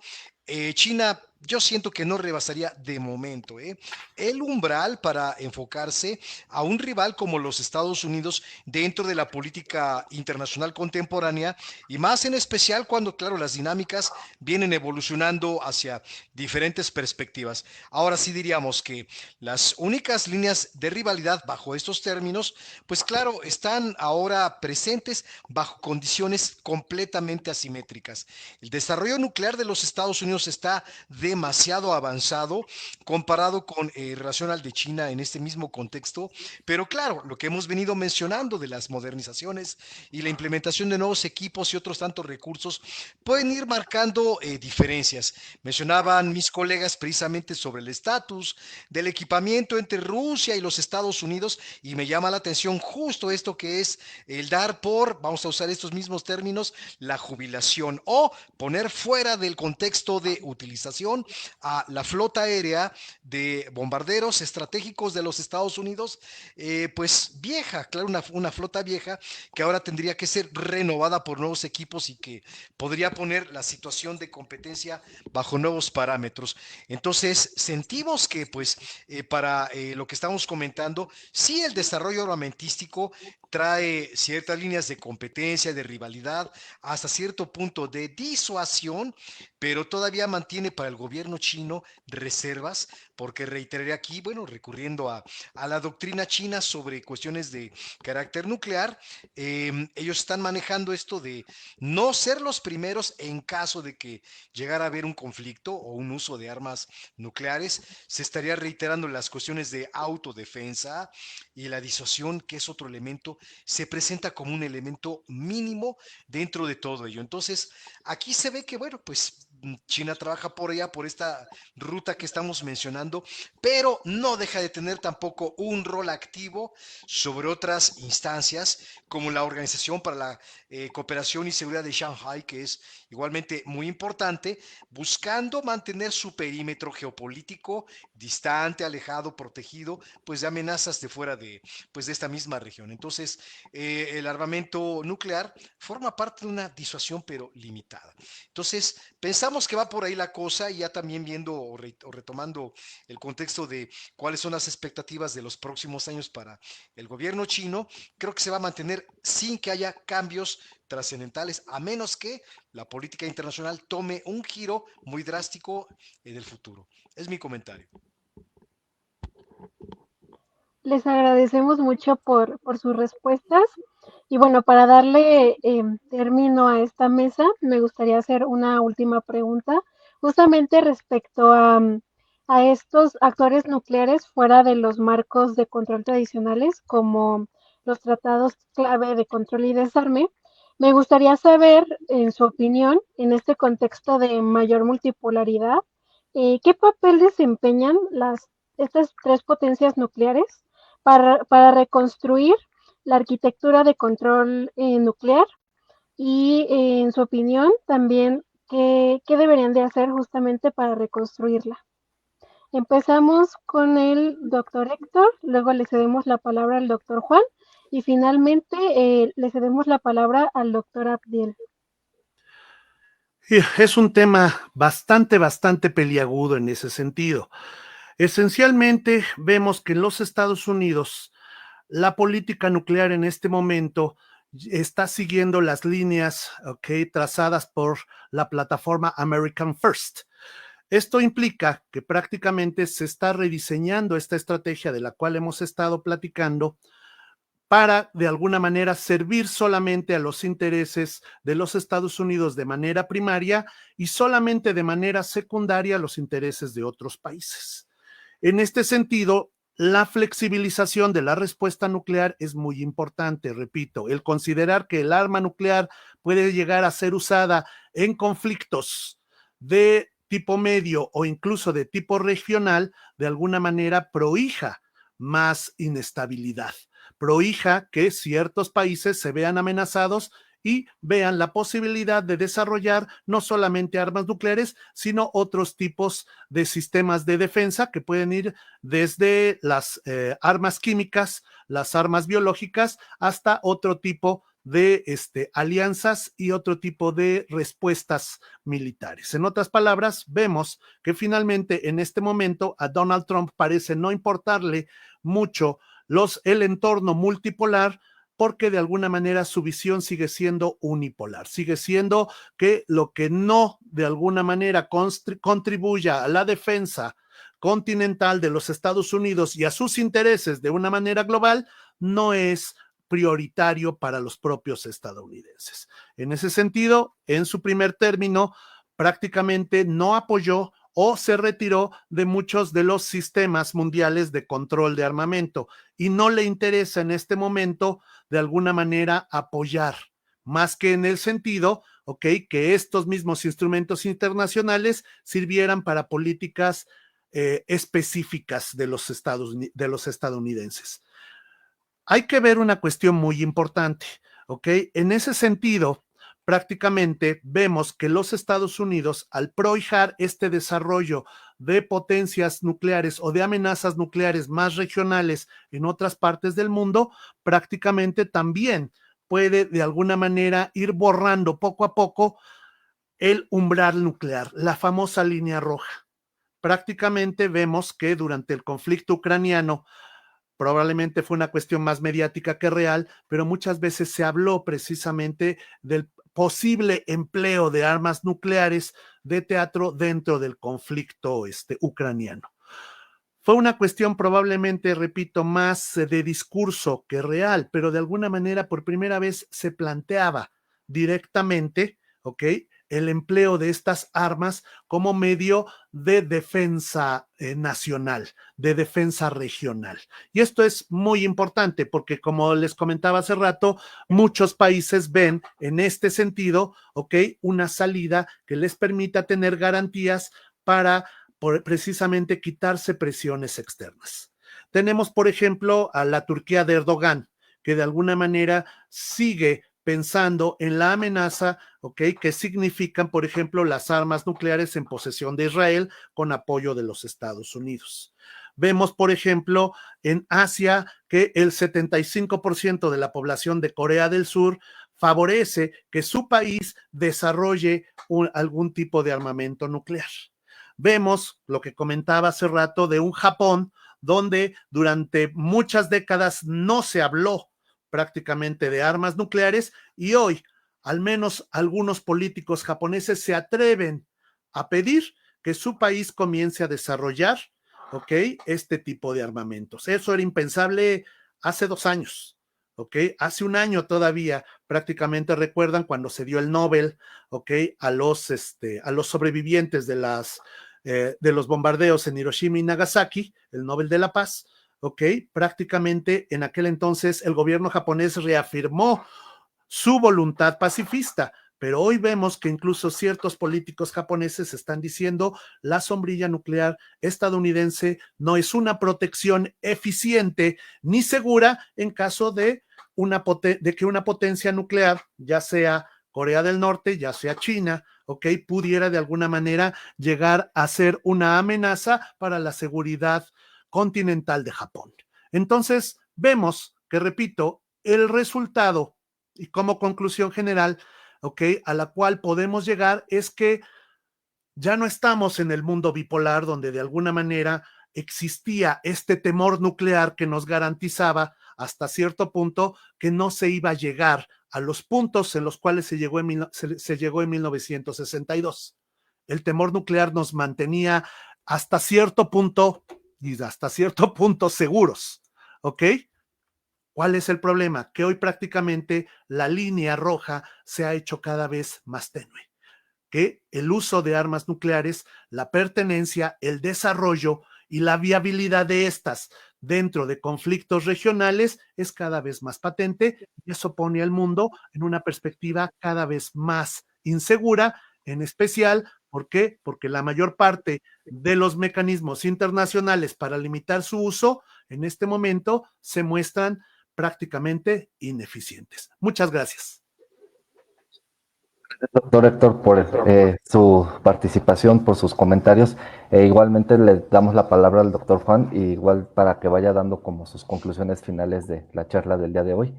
China, yo siento que no rebasaría de momento el umbral para enfocarse a un rival como los Estados Unidos dentro de la política internacional contemporánea y más en especial cuando, claro, las dinámicas vienen evolucionando hacia diferentes perspectivas. Ahora sí diríamos que las únicas líneas de rivalidad bajo estos términos, pues claro, están ahora presentes bajo condiciones completamente asimétricas. El desarrollo nuclear de los Estados Unidos está demasiado avanzado comparado con relación al de China en este mismo contexto, pero claro, lo que hemos venido mencionando de las modernizaciones y la implementación de nuevos equipos y otros tantos recursos pueden ir marcando diferencias. Mencionaban mis colegas precisamente sobre el estatus del equipamiento entre Rusia y los Estados Unidos y me llama la atención justo esto que es el dar por, vamos a usar estos mismos términos, la jubilación o poner fuera del contexto de utilización a la flota aérea de bombarderos estratégicos de los Estados Unidos, pues vieja, claro, una flota vieja que ahora tendría que ser renovada por nuevos equipos y que podría poner la situación de competencia bajo nuevos parámetros. Entonces, sentimos que pues para lo que estamos comentando, sí el desarrollo armamentístico trae ciertas líneas de competencia, de rivalidad, hasta cierto punto de disuasión, pero todavía mantiene para el gobierno chino reservas, porque reiteraré aquí, bueno, recurriendo a la doctrina china sobre cuestiones de carácter nuclear, ellos están manejando esto de no ser los primeros en caso de que llegara a haber un conflicto o un uso de armas nucleares, se estaría reiterando las cuestiones de autodefensa y la disuasión, que es otro elemento, se presenta como un elemento mínimo dentro de todo ello. Entonces, aquí se ve que, bueno, pues China trabaja por allá, por esta ruta que estamos mencionando, pero no deja de tener tampoco un rol activo sobre otras instancias, como la Organización para la Cooperación y Seguridad de Shanghai, que es igualmente muy importante, buscando mantener su perímetro geopolítico distante, alejado, protegido, pues de amenazas de fuera de, pues, de esta misma región. Entonces, el armamento nuclear forma parte de una disuasión, pero limitada. Entonces, pensamos que va por ahí la cosa, y ya también viendo o retomando el contexto de cuáles son las expectativas de los próximos años para el gobierno chino, creo que se va a mantener sin que haya cambios trascendentales, a menos que la política internacional tome un giro muy drástico en el futuro. Es mi comentario. Les agradecemos mucho por sus respuestas. Y bueno, para darle término a esta mesa, me gustaría hacer una última pregunta, justamente respecto a estos actores nucleares fuera de los marcos de control tradicionales, como los tratados clave de control y desarme. Me gustaría saber, en su opinión, en este contexto de mayor multipolaridad, ¿qué papel desempeñan estas tres potencias nucleares para reconstruir la arquitectura de control nuclear y, en su opinión, también qué deberían de hacer justamente para reconstruirla? Empezamos con el doctor Héctor, luego le cedemos la palabra al doctor Juan y finalmente le cedemos la palabra al doctor Abdiel. Es un tema bastante peliagudo en ese sentido. Esencialmente vemos que en los Estados Unidos la política nuclear en este momento está siguiendo las líneas, trazadas por la plataforma American First. Esto implica que prácticamente se está rediseñando esta estrategia de la cual hemos estado platicando para, de alguna manera, servir solamente a los intereses de los Estados Unidos de manera primaria y solamente de manera secundaria a los intereses de otros países. En este sentido, la flexibilización de la respuesta nuclear es muy importante, repito, el considerar que el arma nuclear puede llegar a ser usada en conflictos de tipo medio o incluso de tipo regional, de alguna manera prohija más inestabilidad, prohija que ciertos países se vean amenazados y vean la posibilidad de desarrollar no solamente armas nucleares, sino otros tipos de sistemas de defensa que pueden ir desde las armas químicas, las armas biológicas, hasta otro tipo de alianzas y otro tipo de respuestas militares. En otras palabras, vemos que finalmente en este momento a Donald Trump parece no importarle mucho el entorno multipolar, porque de alguna manera su visión sigue siendo unipolar, sigue siendo que lo que no de alguna manera contribuya a la defensa continental de los Estados Unidos y a sus intereses de una manera global no es prioritario para los propios estadounidenses. En ese sentido, en su primer término, prácticamente no apoyó o se retiró de muchos de los sistemas mundiales de control de armamento y no le interesa en este momento de alguna manera apoyar, más que en el sentido, que estos mismos instrumentos internacionales sirvieran para políticas específicas de los estadounidenses. Hay que ver una cuestión muy importante, En ese sentido, prácticamente vemos que los Estados Unidos, al prohijar este desarrollo de potencias nucleares o de amenazas nucleares más regionales en otras partes del mundo, prácticamente también puede de alguna manera ir borrando poco a poco el umbral nuclear, la famosa línea roja. Prácticamente vemos que durante el conflicto ucraniano, probablemente fue una cuestión más mediática que real, pero muchas veces se habló precisamente del posible empleo de armas nucleares de teatro dentro del conflicto ucraniano. Fue una cuestión probablemente, repito, más de discurso que real, pero de alguna manera por primera vez se planteaba directamente, el empleo de estas armas como medio de defensa nacional, de defensa regional. Y esto es muy importante porque, como les comentaba hace rato, muchos países ven en este sentido, una salida que les permita tener garantías para precisamente quitarse presiones externas. Tenemos, por ejemplo, a la Turquía de Erdogan, que de alguna manera sigue pensando en la amenaza, que significan, por ejemplo, las armas nucleares en posesión de Israel con apoyo de los Estados Unidos. Vemos, por ejemplo, en Asia que el 75% de la población de Corea del Sur favorece que su país desarrolle algún tipo de armamento nuclear. Vemos lo que comentaba hace rato de un Japón donde durante muchas décadas no se habló prácticamente de armas nucleares y hoy al menos algunos políticos japoneses se atreven a pedir que su país comience a desarrollar ¿ok? Este tipo de armamentos. Eso era impensable hace 2 años, ¿ok? Hace un año todavía, prácticamente recuerdan cuando se dio el Nobel, ¿ok? A los sobrevivientes de los bombardeos en Hiroshima y Nagasaki, el Nobel de la Paz, ¿ok? Prácticamente en aquel entonces el gobierno japonés reafirmó su voluntad pacifista, pero hoy vemos que incluso ciertos políticos japoneses están diciendo la sombrilla nuclear estadounidense no es una protección eficiente ni segura en caso de que una potencia nuclear, ya sea Corea del Norte, ya sea China, ¿ok? Pudiera de alguna manera llegar a ser una amenaza para la seguridad continental de Japón. Entonces, vemos que, repito, el resultado y como conclusión general, ¿ok? A la cual podemos llegar es que ya no estamos en el mundo bipolar donde de alguna manera existía este temor nuclear que nos garantizaba hasta cierto punto que no se iba a llegar a los puntos en los cuales se llegó en 1962. El temor nuclear nos mantenía hasta cierto punto y hasta cierto punto seguros, ¿ok? ¿Cuál es el problema? Que hoy prácticamente la línea roja se ha hecho cada vez más tenue, que el uso de armas nucleares, la pertenencia, el desarrollo y la viabilidad de estas dentro de conflictos regionales es cada vez más patente y eso pone al mundo en una perspectiva cada vez más insegura, en especial, ¿por qué? Porque la mayor parte de los mecanismos internacionales para limitar su uso en este momento se muestran prácticamente ineficientes. Muchas gracias. Doctor Héctor, por su participación, por sus comentarios. Igualmente le damos la palabra al doctor Juan, y igual para que vaya dando como sus conclusiones finales de la charla del día de hoy.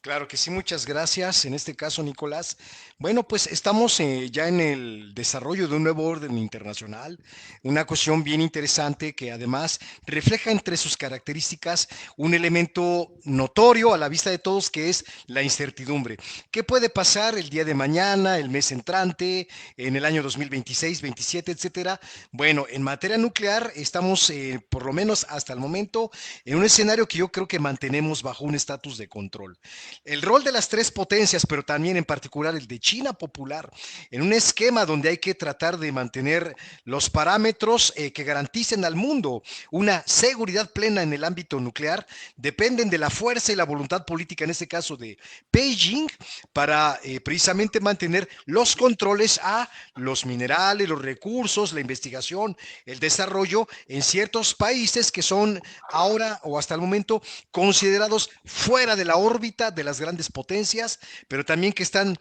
Claro que sí, muchas gracias. En este caso, Nicolás. Bueno, pues estamos ya en el desarrollo de un nuevo orden internacional, una cuestión bien interesante que además refleja entre sus características un elemento notorio a la vista de todos que es la incertidumbre. ¿Qué puede pasar el día de mañana, el mes entrante, en el año 2026, 27, etcétera? Bueno, en materia nuclear estamos, por lo menos hasta el momento, en un escenario que yo creo que mantenemos bajo un estatus de control. El rol de las tres potencias, pero también en particular el de China popular, en un esquema donde hay que tratar de mantener los parámetros que garanticen al mundo una seguridad plena en el ámbito nuclear, dependen de la fuerza y la voluntad política, en este caso de Beijing, para precisamente mantener los controles a los minerales, los recursos, la investigación, el desarrollo en ciertos países que son ahora o hasta el momento considerados fuera de la órbita de las grandes potencias, pero también que están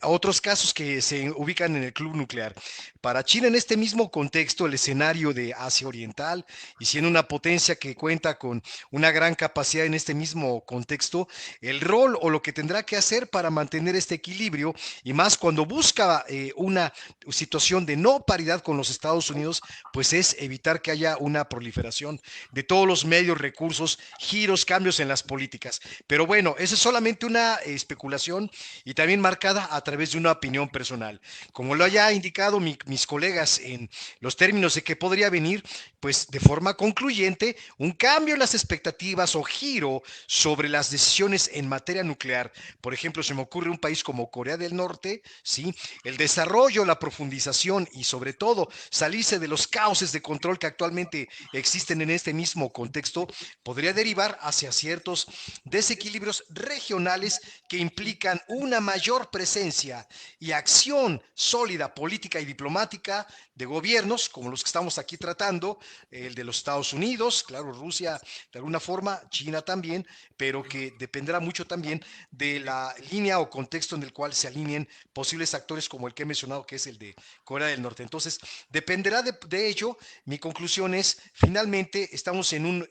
otros casos que se ubican en el club nuclear. Para China, en este mismo contexto, el escenario de Asia Oriental, y siendo una potencia que cuenta con una gran capacidad en este mismo contexto, el rol o lo que tendrá que hacer para mantener este equilibrio, y más cuando busca una situación de no paridad con los Estados Unidos, pues es evitar que haya una proliferación de todos los medios, recursos, giros, cambios en las políticas. Pero bueno, eso es solamente una especulación y también marcada a través de una opinión personal. Como lo haya indicado mis colegas en los términos de que podría venir, pues de forma concluyente, un cambio en las expectativas o giro sobre las decisiones en materia nuclear. Por ejemplo, se me ocurre un país como Corea del Norte, ¿sí? El desarrollo, la profundización y sobre todo salirse de los cauces de control que actualmente existen en este mismo contexto, podría derivar hacia ciertos desequilibrios regionales que implican una mayor presencia y acción sólida política y diplomática de gobiernos como los que estamos aquí tratando, el de los Estados Unidos, claro, Rusia de alguna forma, China también, pero que dependerá mucho también de la línea o contexto en el cual se alineen posibles actores como el que he mencionado, que es el de Corea del Norte. Entonces, dependerá de ello. Mi conclusión es, finalmente, estamos en un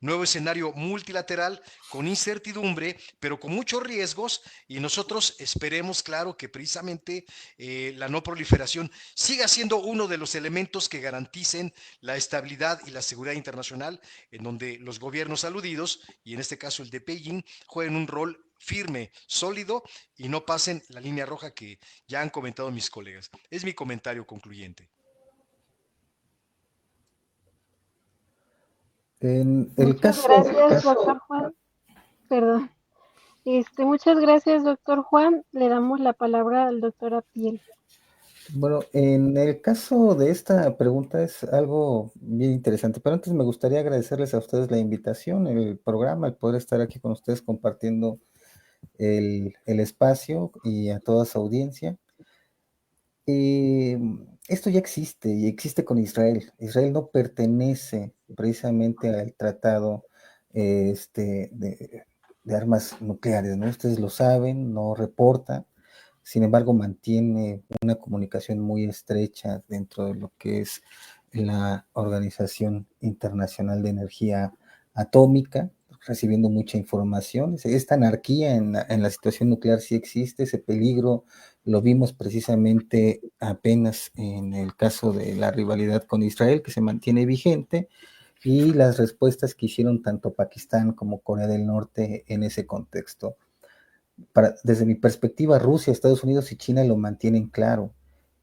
nuevo escenario multilateral con incertidumbre, pero con muchos riesgos, y nosotros esperemos, claro, que precisamente la no proliferación siga siendo uno de los elementos que garanticen la estabilidad y la seguridad internacional, en donde los gobiernos aludidos, y en este caso el de Beijing, jueguen un rol firme, sólido, y no pasen la línea roja que ya han comentado mis colegas. Es mi comentario concluyente. En el Muchas caso, gracias, doctor Juan. Perdón. Muchas gracias, doctor Juan. Le damos la palabra al doctor Abdiel. bueno, en el caso de esta pregunta es algo bien interesante, pero antes me gustaría agradecerles a ustedes la invitación, el programa, el poder estar aquí con ustedes compartiendo el espacio y a toda su audiencia. Esto ya existe y existe con Israel. Israel no pertenece precisamente al tratado de armas nucleares, ¿no? Ustedes lo saben, no reporta, sin embargo mantiene una comunicación muy estrecha dentro de lo que es la Organización Internacional de Energía Atómica, recibiendo mucha información. Esta anarquía en la situación nuclear sí existe, ese peligro lo vimos precisamente apenas en el caso de la rivalidad con Israel, que se mantiene vigente, y las respuestas que hicieron tanto Pakistán como Corea del Norte en ese contexto. Desde mi perspectiva, Rusia, Estados Unidos y China lo mantienen claro.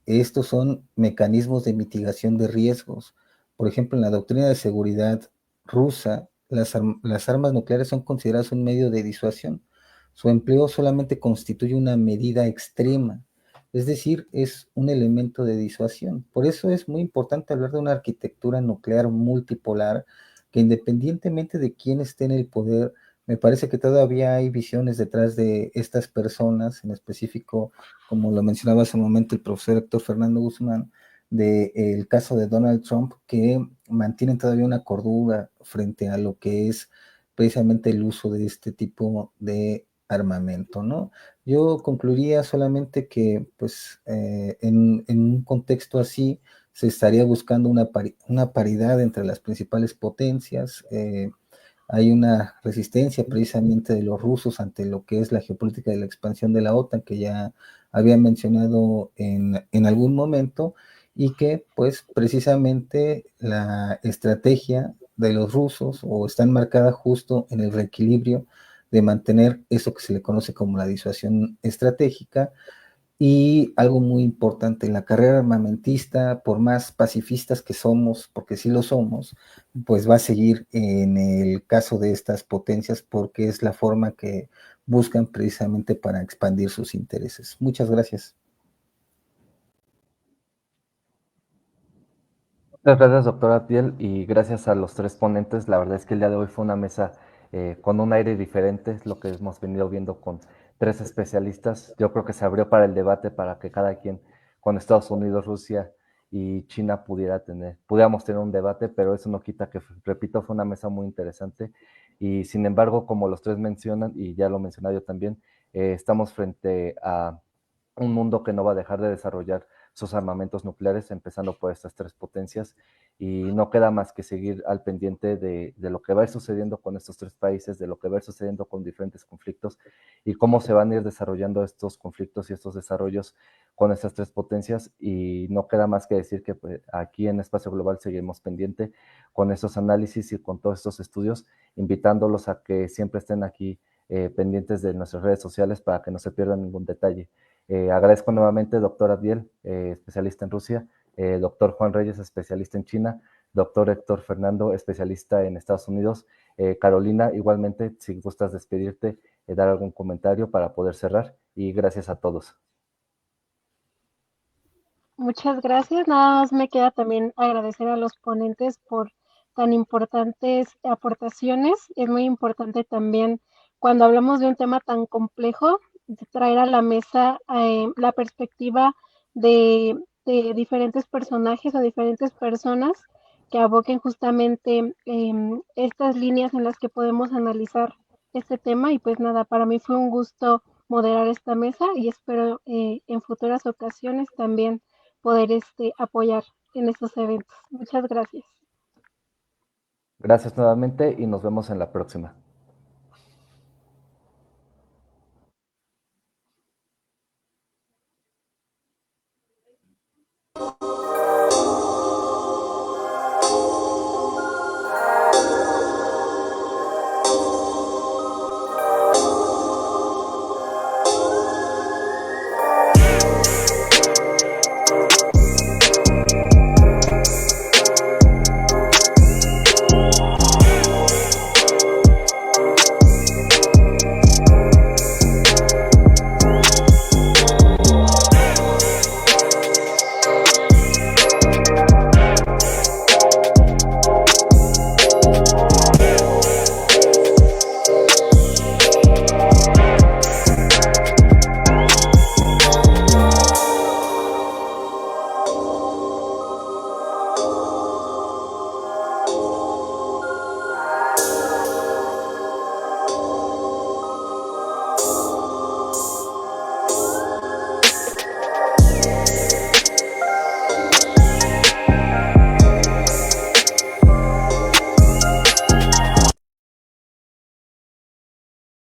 Estos son mecanismos de mitigación de riesgos. Por ejemplo, en la doctrina de seguridad rusa, las armas nucleares son consideradas un medio de disuasión. Su empleo solamente constituye una medida extrema, es decir, es un elemento de disuasión. Por eso es muy importante hablar de una arquitectura nuclear multipolar que, independientemente de quién esté en el poder, me parece que todavía hay visiones detrás de estas personas, en específico, como lo mencionaba hace un momento el profesor Héctor Fernando Guzmán, del caso de Donald Trump, que mantienen todavía una cordura frente a lo que es precisamente el uso de este tipo de armamento, ¿no? Yo concluiría solamente que, pues, en un contexto así, se estaría buscando una paridad entre las principales potencias. Hay una resistencia precisamente de los rusos ante lo que es la geopolítica de la expansión de la OTAN, que ya había mencionado en algún momento, y que pues precisamente la estrategia de los rusos o está enmarcada justo en el reequilibrio de mantener eso que se le conoce como la disuasión estratégica. Y algo muy importante, la carrera armamentista, por más pacifistas que somos, porque sí lo somos, pues va a seguir en el caso de estas potencias porque es la forma que buscan precisamente para expandir sus intereses. Muchas gracias. Muchas gracias, doctora Abdiel, y gracias a los tres ponentes. La verdad es que el día de hoy fue una mesa con un aire diferente, es lo que hemos venido viendo con tres especialistas. Yo creo que se abrió para el debate, para que cada quien, con Estados Unidos, Rusia y China, pudiéramos tener un debate, pero eso no quita que, repito, fue una mesa muy interesante. Y sin embargo, como los tres mencionan, y ya lo mencioné yo también, estamos frente a un mundo que no va a dejar de desarrollar sus armamentos nucleares, empezando por estas tres potencias, y no queda más que seguir al pendiente de lo que va a ir sucediendo con estos tres países, de lo que va a ir sucediendo con diferentes conflictos y cómo se van a ir desarrollando estos conflictos y estos desarrollos con estas tres potencias. Y no queda más que decir que pues, aquí en Espacio Global seguimos pendiente con estos análisis y con todos estos estudios, invitándolos a que siempre estén aquí pendientes de nuestras redes sociales para que no se pierdan ningún detalle. Agradezco nuevamente, doctor Abdiel, especialista en Rusia, doctor Juan Reyes, especialista en China, doctor Héctor Fernando, especialista en Estados Unidos, Carolina, igualmente, si gustas despedirte, dar algún comentario para poder cerrar, y gracias a todos. Muchas gracias. Nada más me queda también agradecer a los ponentes por tan importantes aportaciones. Es muy importante también cuando hablamos de un tema tan complejo, traer a la mesa la perspectiva de diferentes personajes o diferentes personas que aboquen justamente estas líneas en las que podemos analizar este tema. Y pues nada, para mí fue un gusto moderar esta mesa y espero en futuras ocasiones también poder apoyar en estos eventos. Muchas gracias. Gracias nuevamente y nos vemos en la próxima.